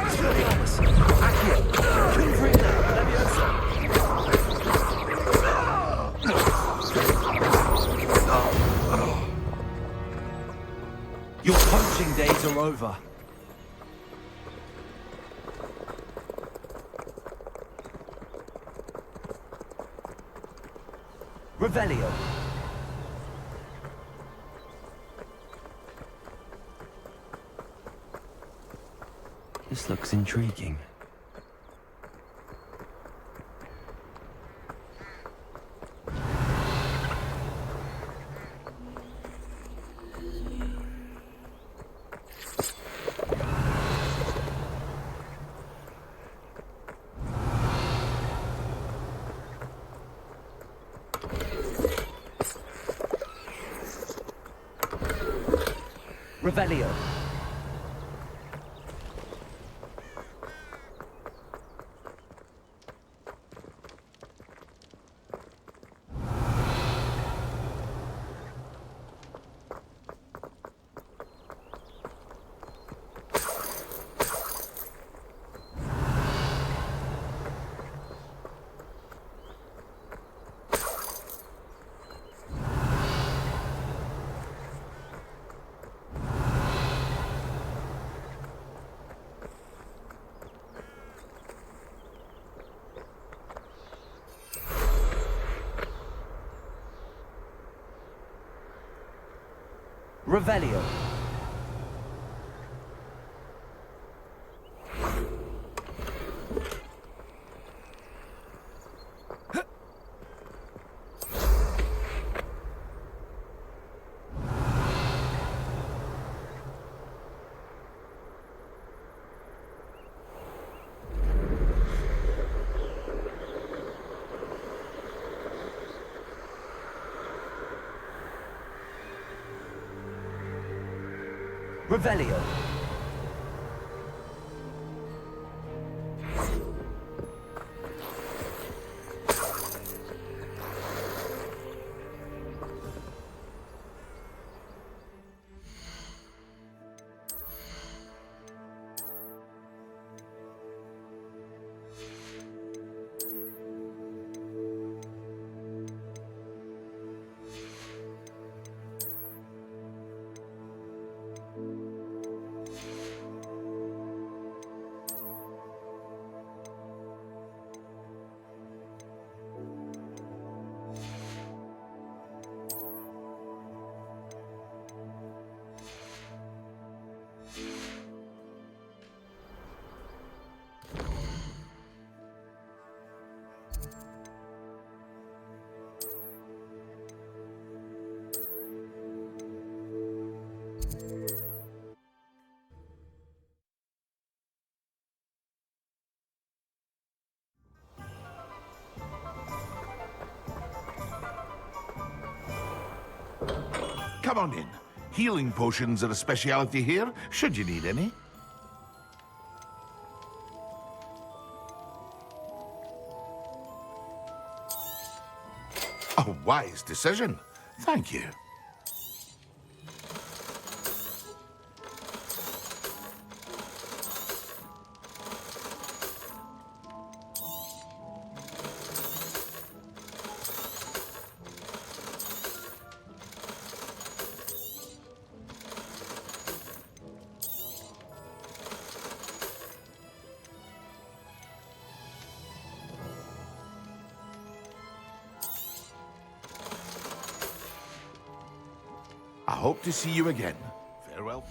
Expelliarmus. Accio. Confringo. Levioso. Your poaching days are over. Revelio. This looks intriguing. Revelio. Revelio. Revelio. Come on in. Healing potions are a speciality here, should you need any. A wise decision. Thank you. I hope to see you again. Farewell.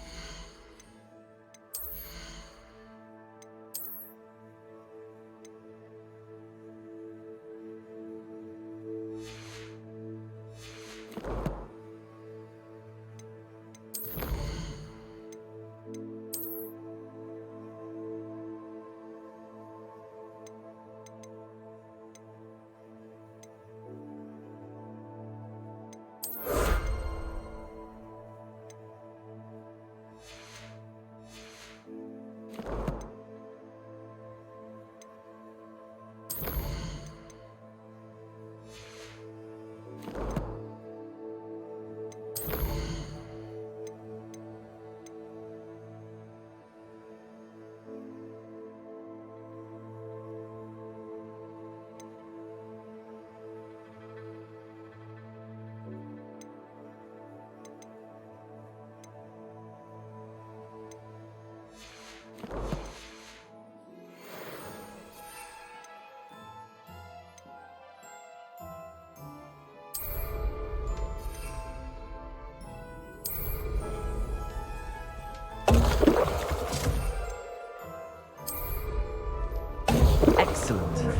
Excellent.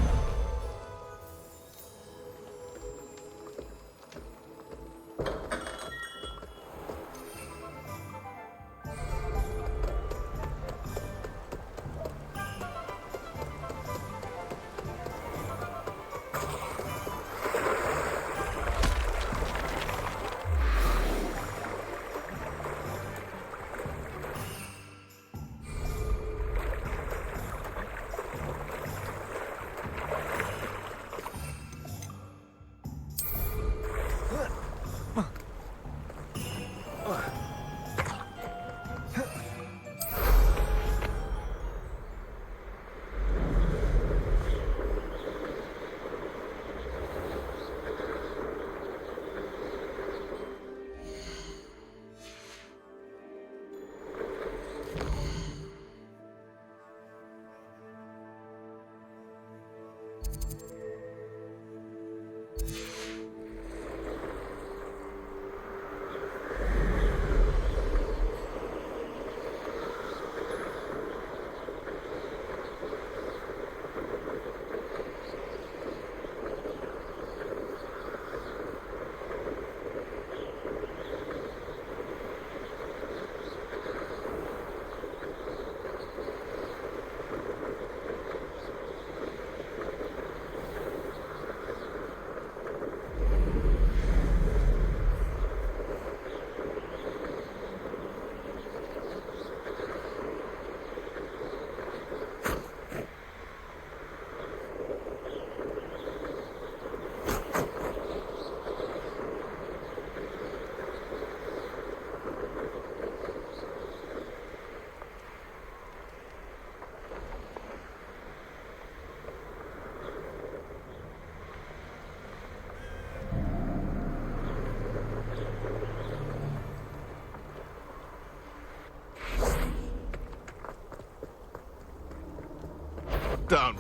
Down.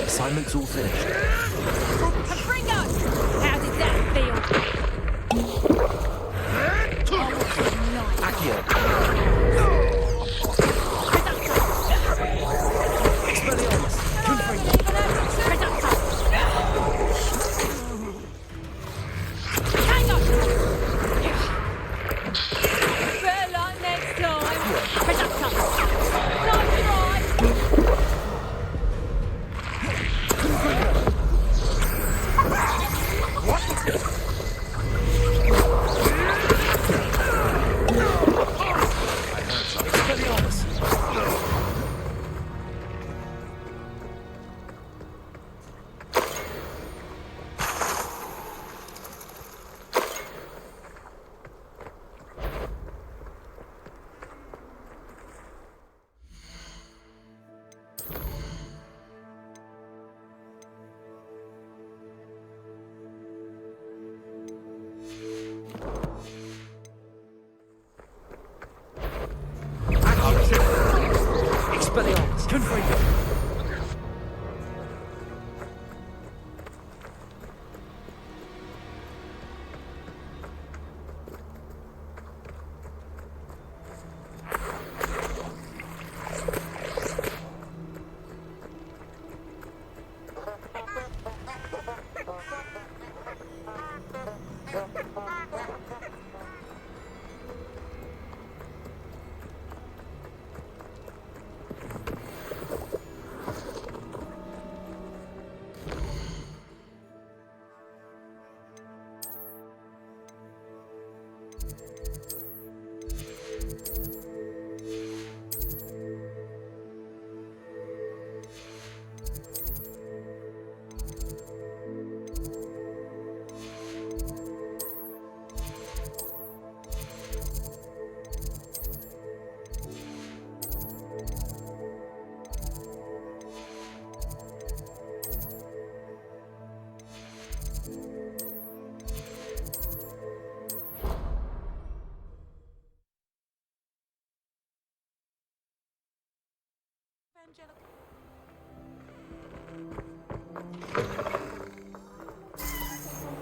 Assignment's all finished. Fringo! How did that feel? Accio. Expelliarmus. Hang on! Better luck next time. Presenter! Nice try! What?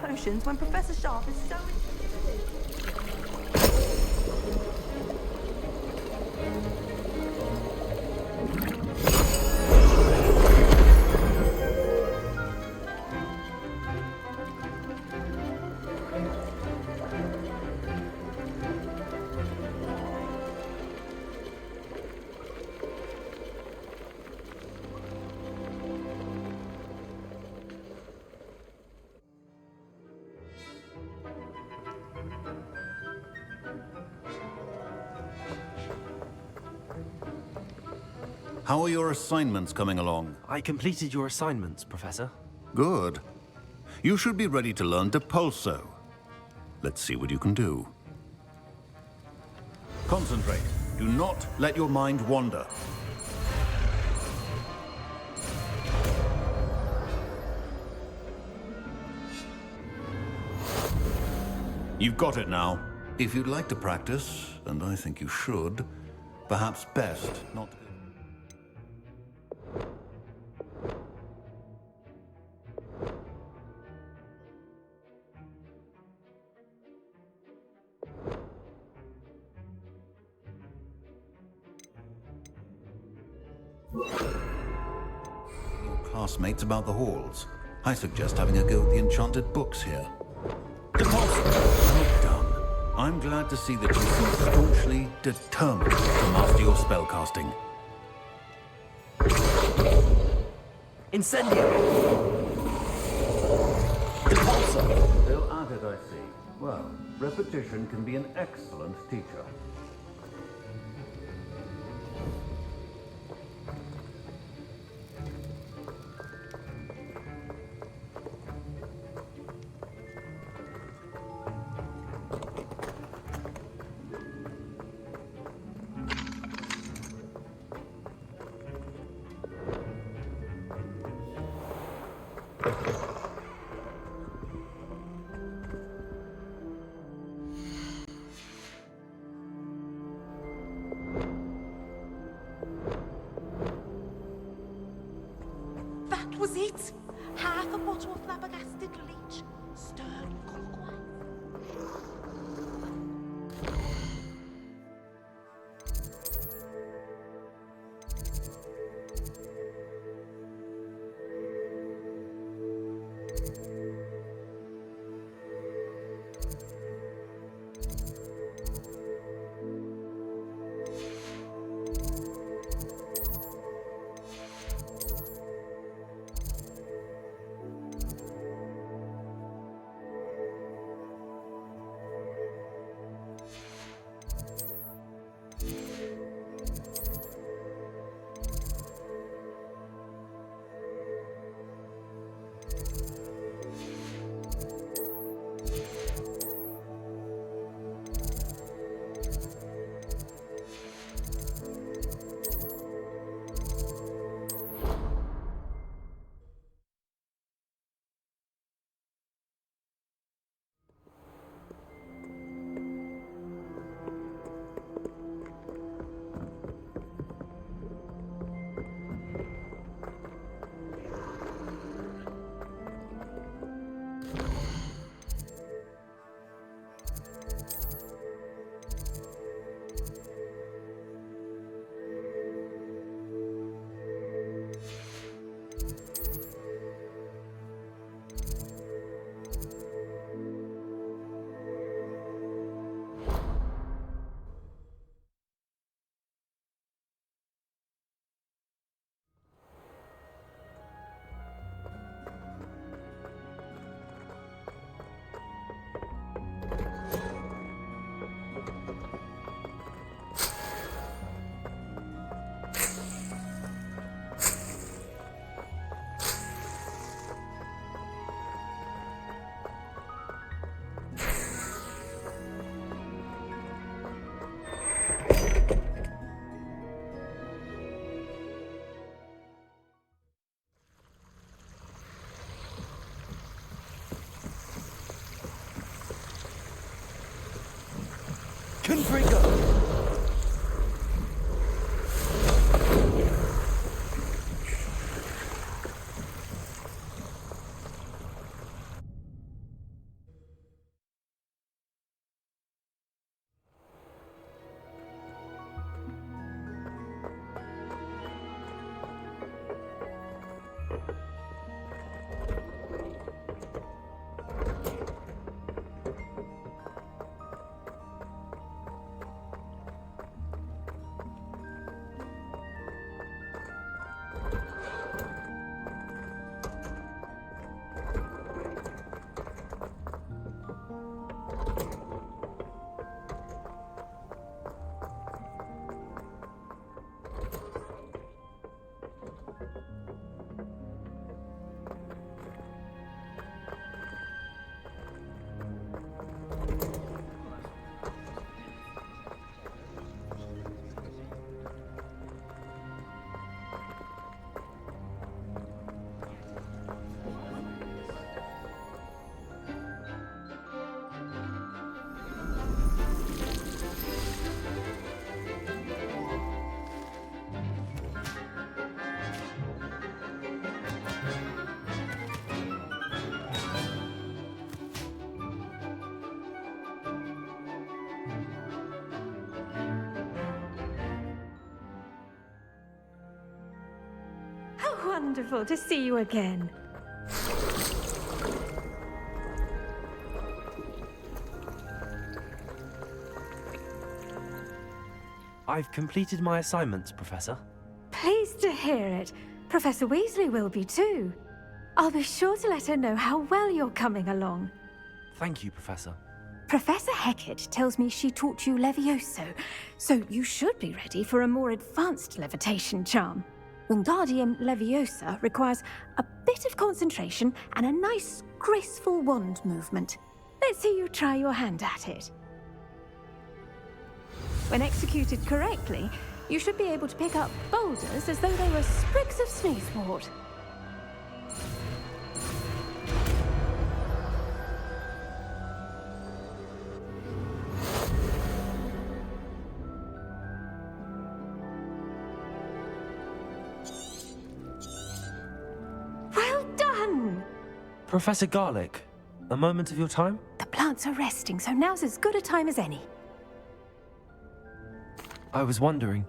Potions when Professor Sharp is so... How are your assignments coming along? I completed your assignments, Professor. Good. You should be ready to learn Depulso. Let's see what you can do. Concentrate. Do not let your mind wander. You've got it now. If you'd like to practice, and I think you should, perhaps best not to... Your classmates about the halls. I suggest having a go at the enchanted books here. Well done. I'm glad to see that you seem staunchly determined to master your spellcasting. Incendio! Depulso! Still at it, I see. Well, repetition can be an excellent teacher. That was it! Half a bottle of flabbergasted leech, stirred clockwise. wonderful to see you again. I've completed my assignments, Professor. Pleased to hear it. Professor Weasley will be too. I'll be sure to let her know how well you're coming along. Thank you, Professor. Professor Hecat tells me she taught you Levioso, so you should be ready for a more advanced levitation charm. Wingardium Leviosa requires a bit of concentration and a nice, graceful wand movement. Let's see you try your hand at it. When executed correctly, you should be able to pick up boulders as though they were sprigs of sneezewort. Well done! Professor Garlick, a moment of your time? The plants are resting, so now's as good a time as any. I was wondering,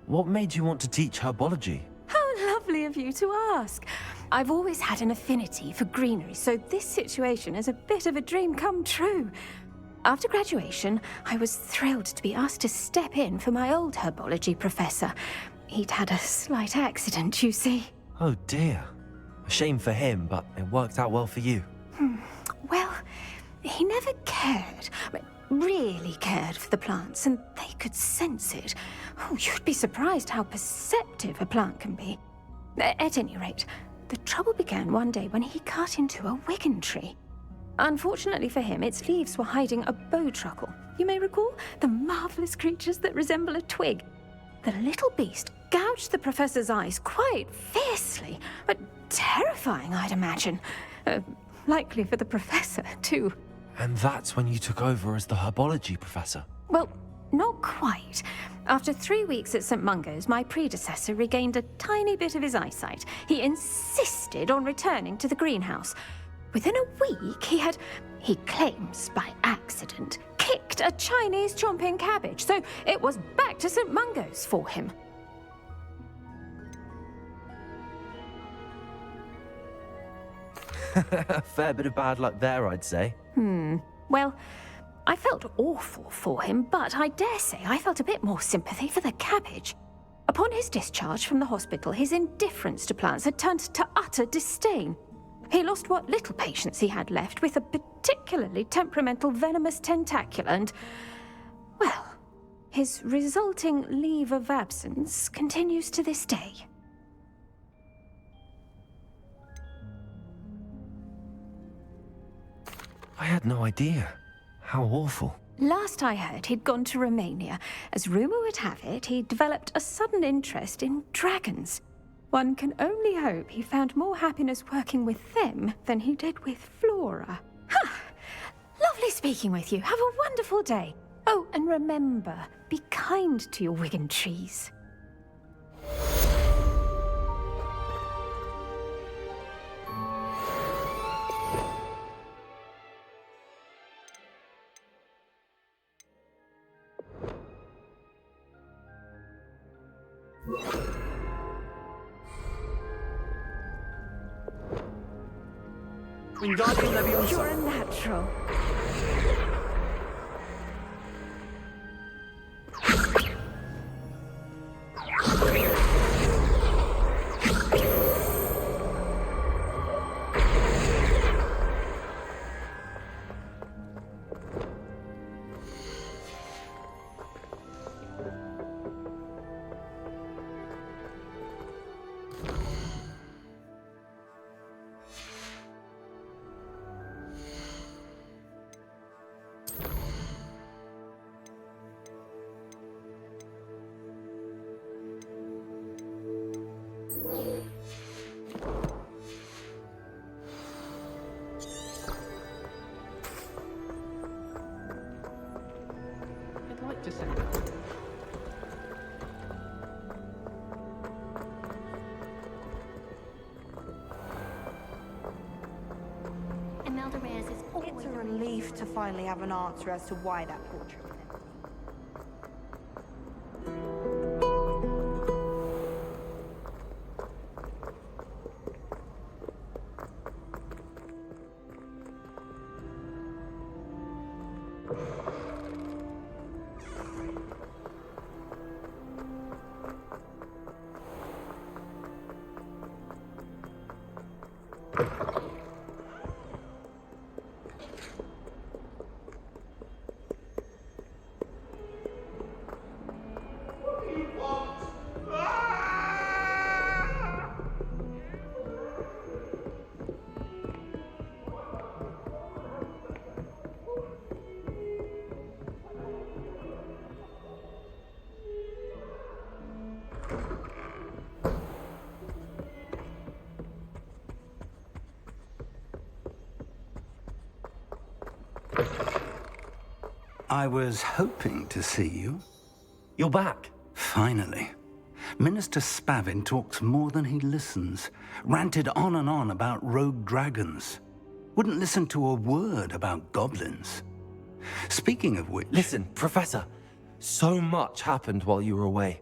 what made you want to teach herbology? How lovely of you to ask. I've always had an affinity for greenery, so this situation is a bit of a dream come true. After graduation, I was thrilled to be asked to step in for my old herbology professor. He'd had a slight accident, you see. Oh dear. A shame for him, but it worked out well for you. Well, he never cared. Really cared for the plants, and they could sense it. Oh, you'd be surprised how perceptive a plant can be. At any rate, the trouble began one day when he cut into a wigan tree. Unfortunately for him, its leaves were hiding a bowtruckle. You may recall the marvelous creatures that resemble a twig. The little beast gouged the professor's eyes quite fiercely, but terrifying, I'd imagine. Likely for the professor, too. And that's when you took over as the herbology professor? Well, not quite. After 3 weeks at St. Mungo's, my predecessor regained a tiny bit of his eyesight. He insisted on returning to the greenhouse. Within a week, he claims by accident, kicked a Chinese chomping cabbage, so it was back to St. Mungo's for him. A fair bit of bad luck there, I'd say. Well, I felt awful for him, but I dare say I felt a bit more sympathy for the cabbage. Upon his discharge from the hospital, his indifference to plants had turned to utter disdain. He lost what little patience he had left with a particularly temperamental venomous tentacula and, well, his resulting leave of absence continues to this day. I had no idea. How awful. Last I heard, he'd gone to Romania. As rumour would have it, he developed a sudden interest in dragons. One can only hope he found more happiness working with them than he did with Flora. Lovely speaking with you. Have a wonderful day. Oh, and remember, be kind to your wigan trees. Wingardium Leviosa. You're a natural. I'd like to say that. Imelda Reyes is always... It's a relief to finally have an answer as to why that portrait was empty. I was hoping to see you. You're back. Finally. Minister Spavin talks more than he listens. Ranted on and on about rogue dragons. Wouldn't listen to a word about goblins. Speaking of which... Listen, Professor. So much happened while you were away.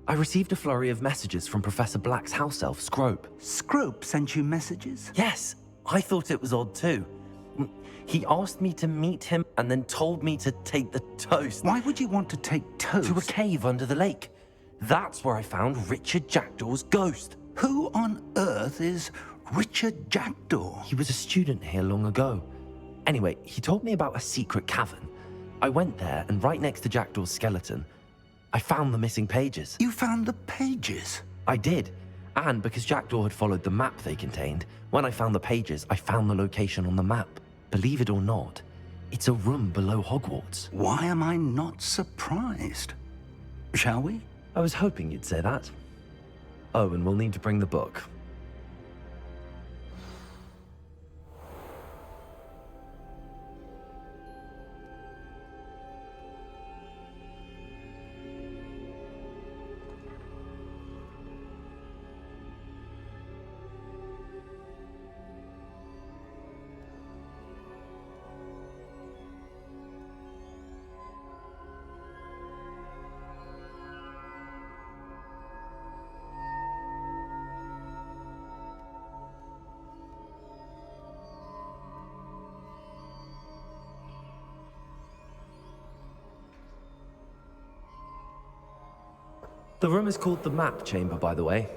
I received a flurry of messages from Professor Black's house elf, Scrope. Scrope sent you messages? Yes. I thought it was odd too. He asked me to meet him and then told me to take the toast. Why would you want to take toast? To a cave under the lake. That's where I found Richard Jackdaw's ghost. Who on earth is Richard Jackdaw? He was a student here long ago. Anyway, he told me about a secret cavern. I went there, and right next to Jackdaw's skeleton, I found the missing pages. You found the pages? I did. And because Jackdaw had followed the map they contained, when I found the pages, I found the location on the map. Believe it or not, it's a room below Hogwarts. Why am I not surprised? Shall we? I was hoping you'd say that. Oh, and we'll need to bring the book. The room is called the Map Chamber, by the way.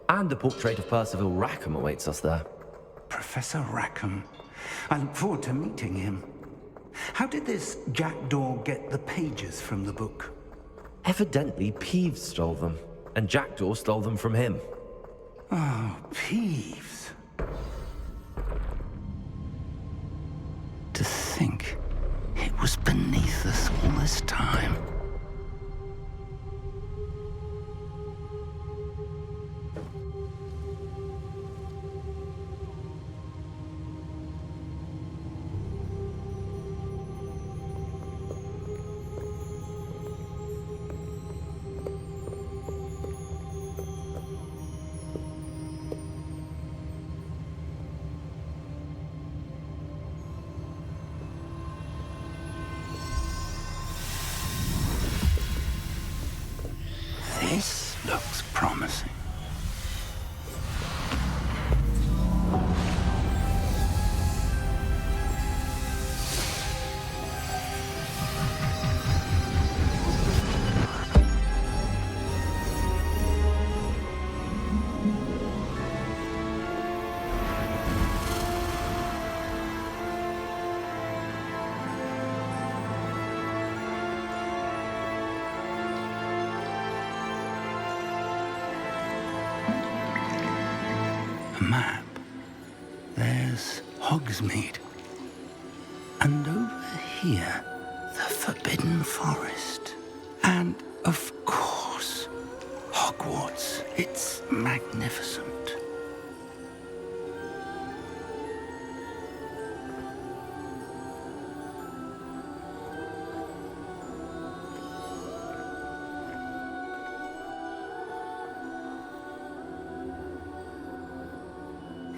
And a portrait of Percival Rackham awaits us there. Professor Rackham. I look forward to meeting him. How did this Jackdaw get the pages from the book? Evidently, Peeves stole them, and Jackdaw stole them from him. Oh, Peeves. To think it was beneath us all this time. This looks promising. Map. There's Hogsmeade. And over here, the Forbidden Forest. And, of course, Hogwarts. It's magnificent.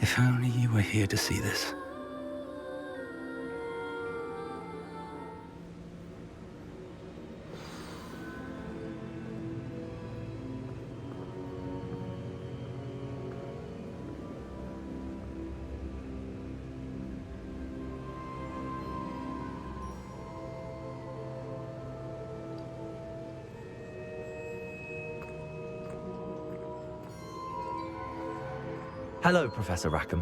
If only you were here to see this. Hello, Professor Rackham.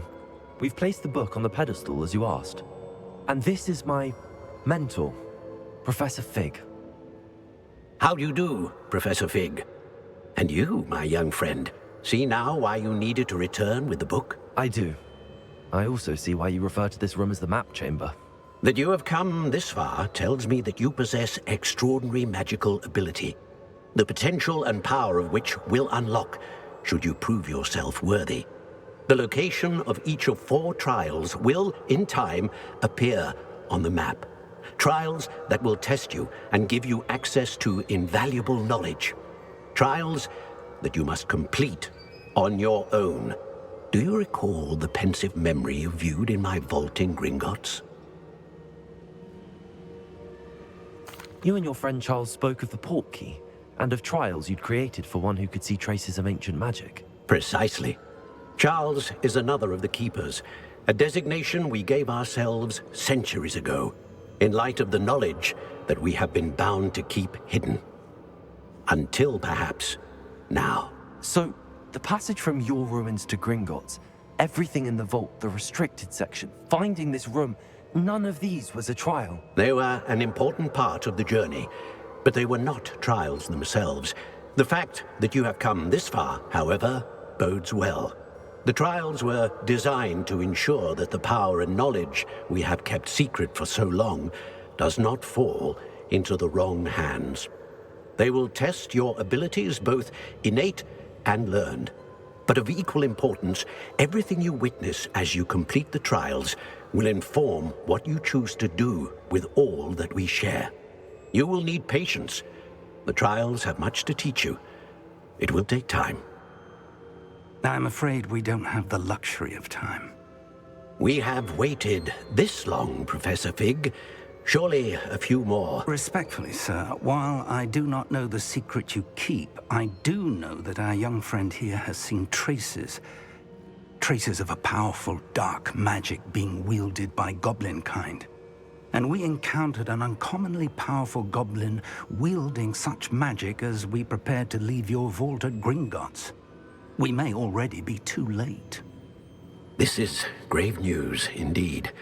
We've placed the book on the pedestal as you asked. And this is my mentor, Professor Fig. How do you do, Professor Fig? And you, my young friend, see now why you needed to return with the book? I do. I also see why you refer to this room as the Map Chamber. That you have come this far tells me that you possess extraordinary magical ability, the potential and power of which will unlock should you prove yourself worthy. The location of each of 4 trials will, in time, appear on the map. Trials that will test you and give you access to invaluable knowledge. Trials that you must complete on your own. Do you recall the pensive memory you viewed in my vault in Gringotts? You and your friend Charles spoke of the port key, and of trials you'd created for one who could see traces of ancient magic. Precisely. Charles is another of the Keepers, a designation we gave ourselves centuries ago, in light of the knowledge that we have been bound to keep hidden. Until perhaps now. So, the passage from your ruins to Gringotts, everything in the vault, the restricted section, finding this room, none of these was a trial. They were an important part of the journey, but they were not trials themselves. The fact that you have come this far, however, bodes well. The trials were designed to ensure that the power and knowledge we have kept secret for so long does not fall into the wrong hands. They will test your abilities, both innate and learned. But of equal importance, everything you witness as you complete the trials will inform what you choose to do with all that we share. You will need patience. The trials have much to teach you. It will take time. I'm afraid we don't have the luxury of time. We have waited this long, Professor Fig. Surely a few more. Respectfully, sir, while I do not know the secret you keep, I do know that our young friend here has seen traces of a powerful dark magic being wielded by goblin kind. And we encountered an uncommonly powerful goblin wielding such magic as we prepared to leave your vault at Gringotts. We may already be too late. This is grave news indeed.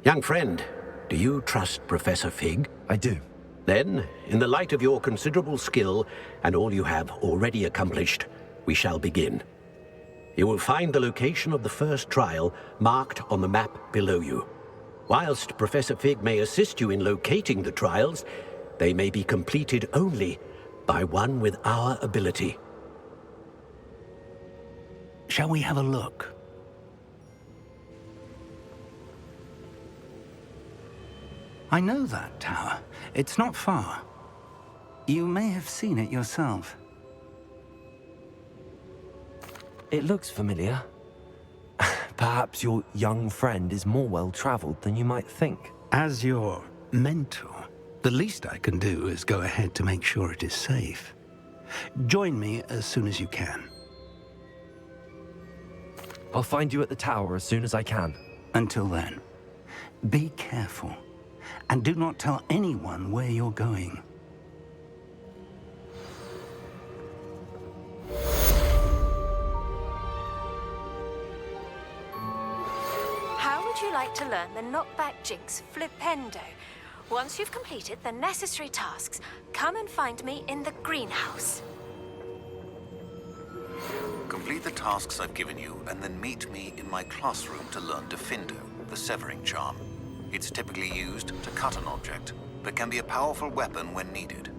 Young friend, do you trust Professor Fig? I do. Then, in the light of your considerable skill and all you have already accomplished, we shall begin. You will find the location of the first trial marked on the map below you. Whilst Professor Fig may assist you in locating the trials, they may be completed only by one with our ability. Shall we have a look? I know that tower. It's not far. You may have seen it yourself. It looks familiar. Perhaps your young friend is more well-traveled than you might think. As your mentor, the least I can do is go ahead to make sure it is safe. Join me as soon as you can. I'll find you at the tower as soon as I can. Until then, be careful. And do not tell anyone where you're going. How would you like to learn the knockback jinx Flipendo? Once you've completed the necessary tasks, come and find me in the greenhouse. Complete the tasks I've given you, and then meet me in my classroom to learn Defindo, the severing charm. It's typically used to cut an object, but can be a powerful weapon when needed.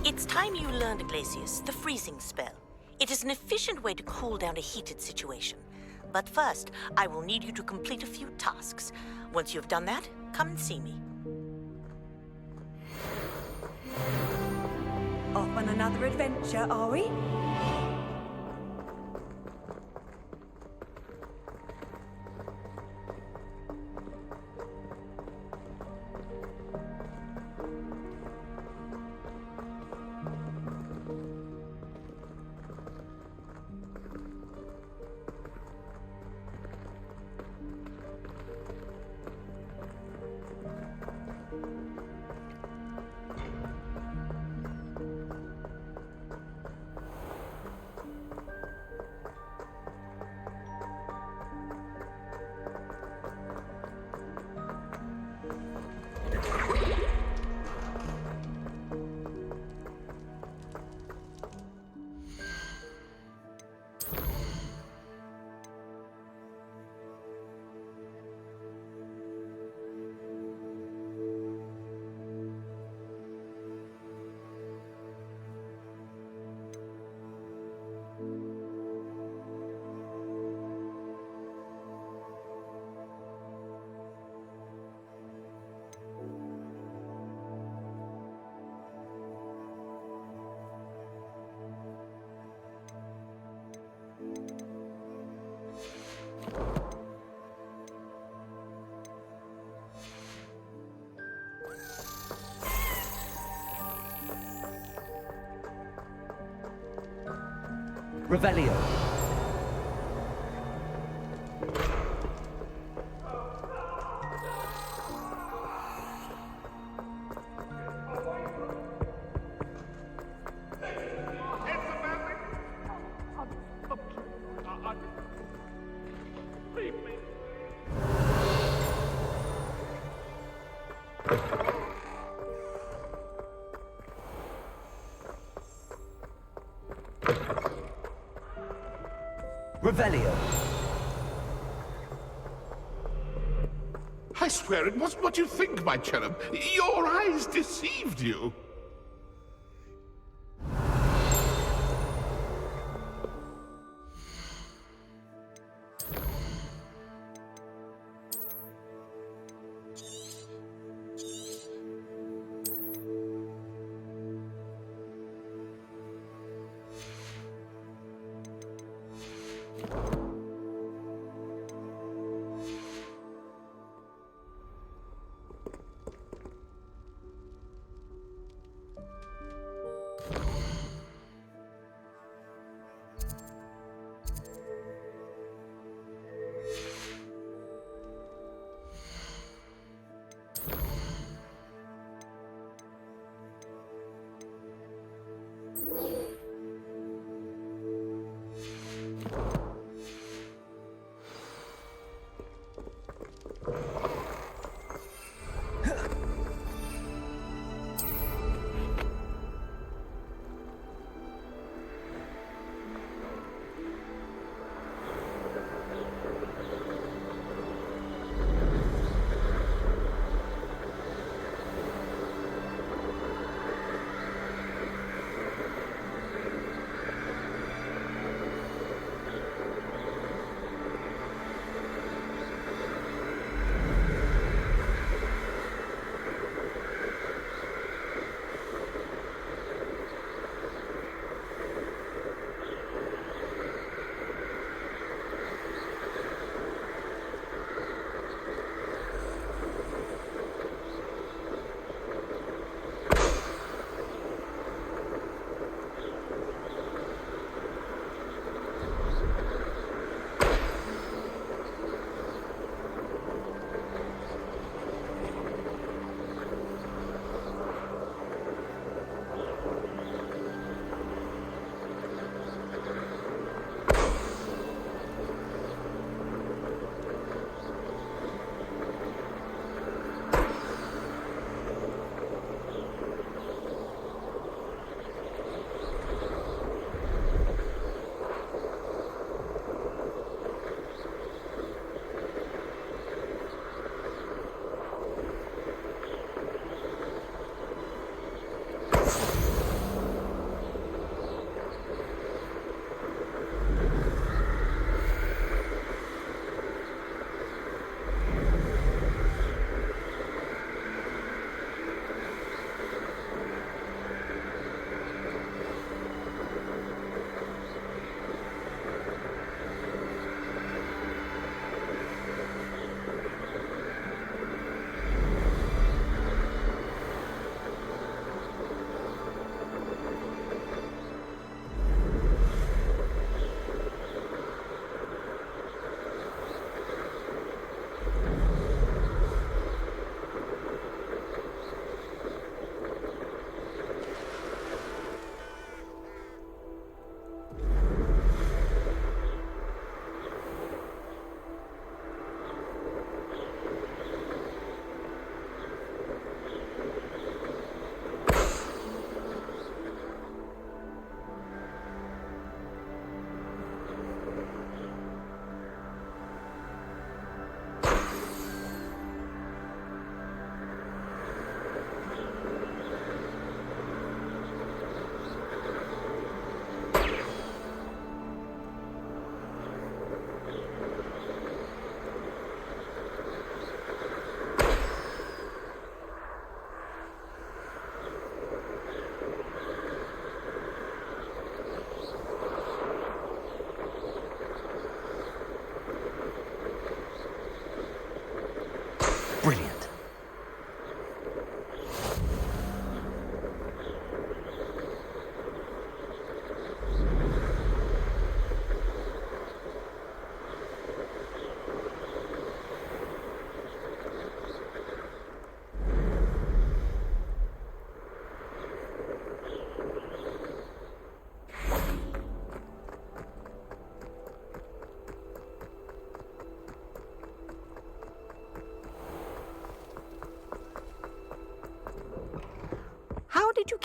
It's time you learned, Glacius, the freezing spell. It is an efficient way to cool down a heated situation. But first, I will need you to complete a few tasks. Once you've done that, come and see me. Off on another adventure, are we? Revelio. Revelio. I swear it wasn't what you think, my cherub. Your eyes deceived you.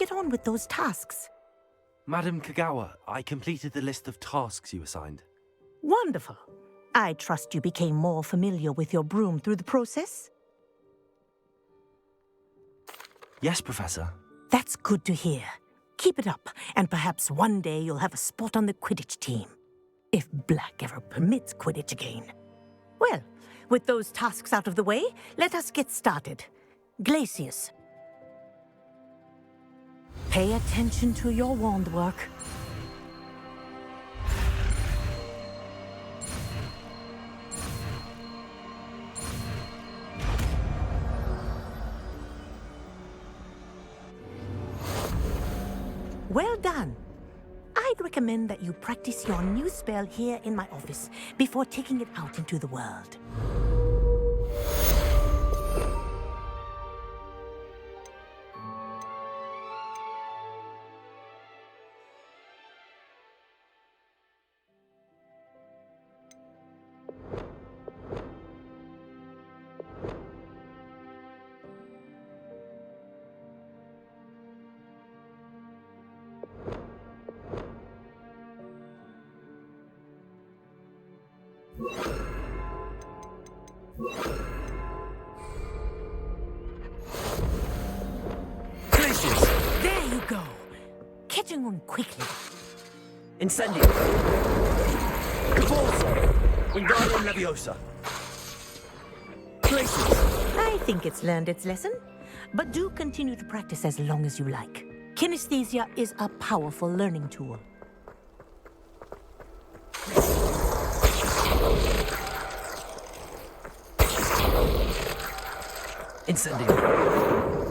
get on with those tasks? Madam Kagawa, I completed the list of tasks you assigned. Wonderful. I trust you became more familiar with your broom through the process? Yes, Professor. That's good to hear. Keep it up, and perhaps one day you'll have a spot on the Quidditch team. If Black ever permits Quidditch again. Well, with those tasks out of the way, let us get started. Glacius. Pay attention to your wand work. Well done. I'd recommend that you practice your new spell here in my office before taking it out into the world. There you go. Catching on quickly. Incendio. Cabalso. Wingardium Leviosa. Glacius. I think it's learned its lesson, but do continue to practice as long as you like. Kinesthesia is a powerful learning tool. Incendio.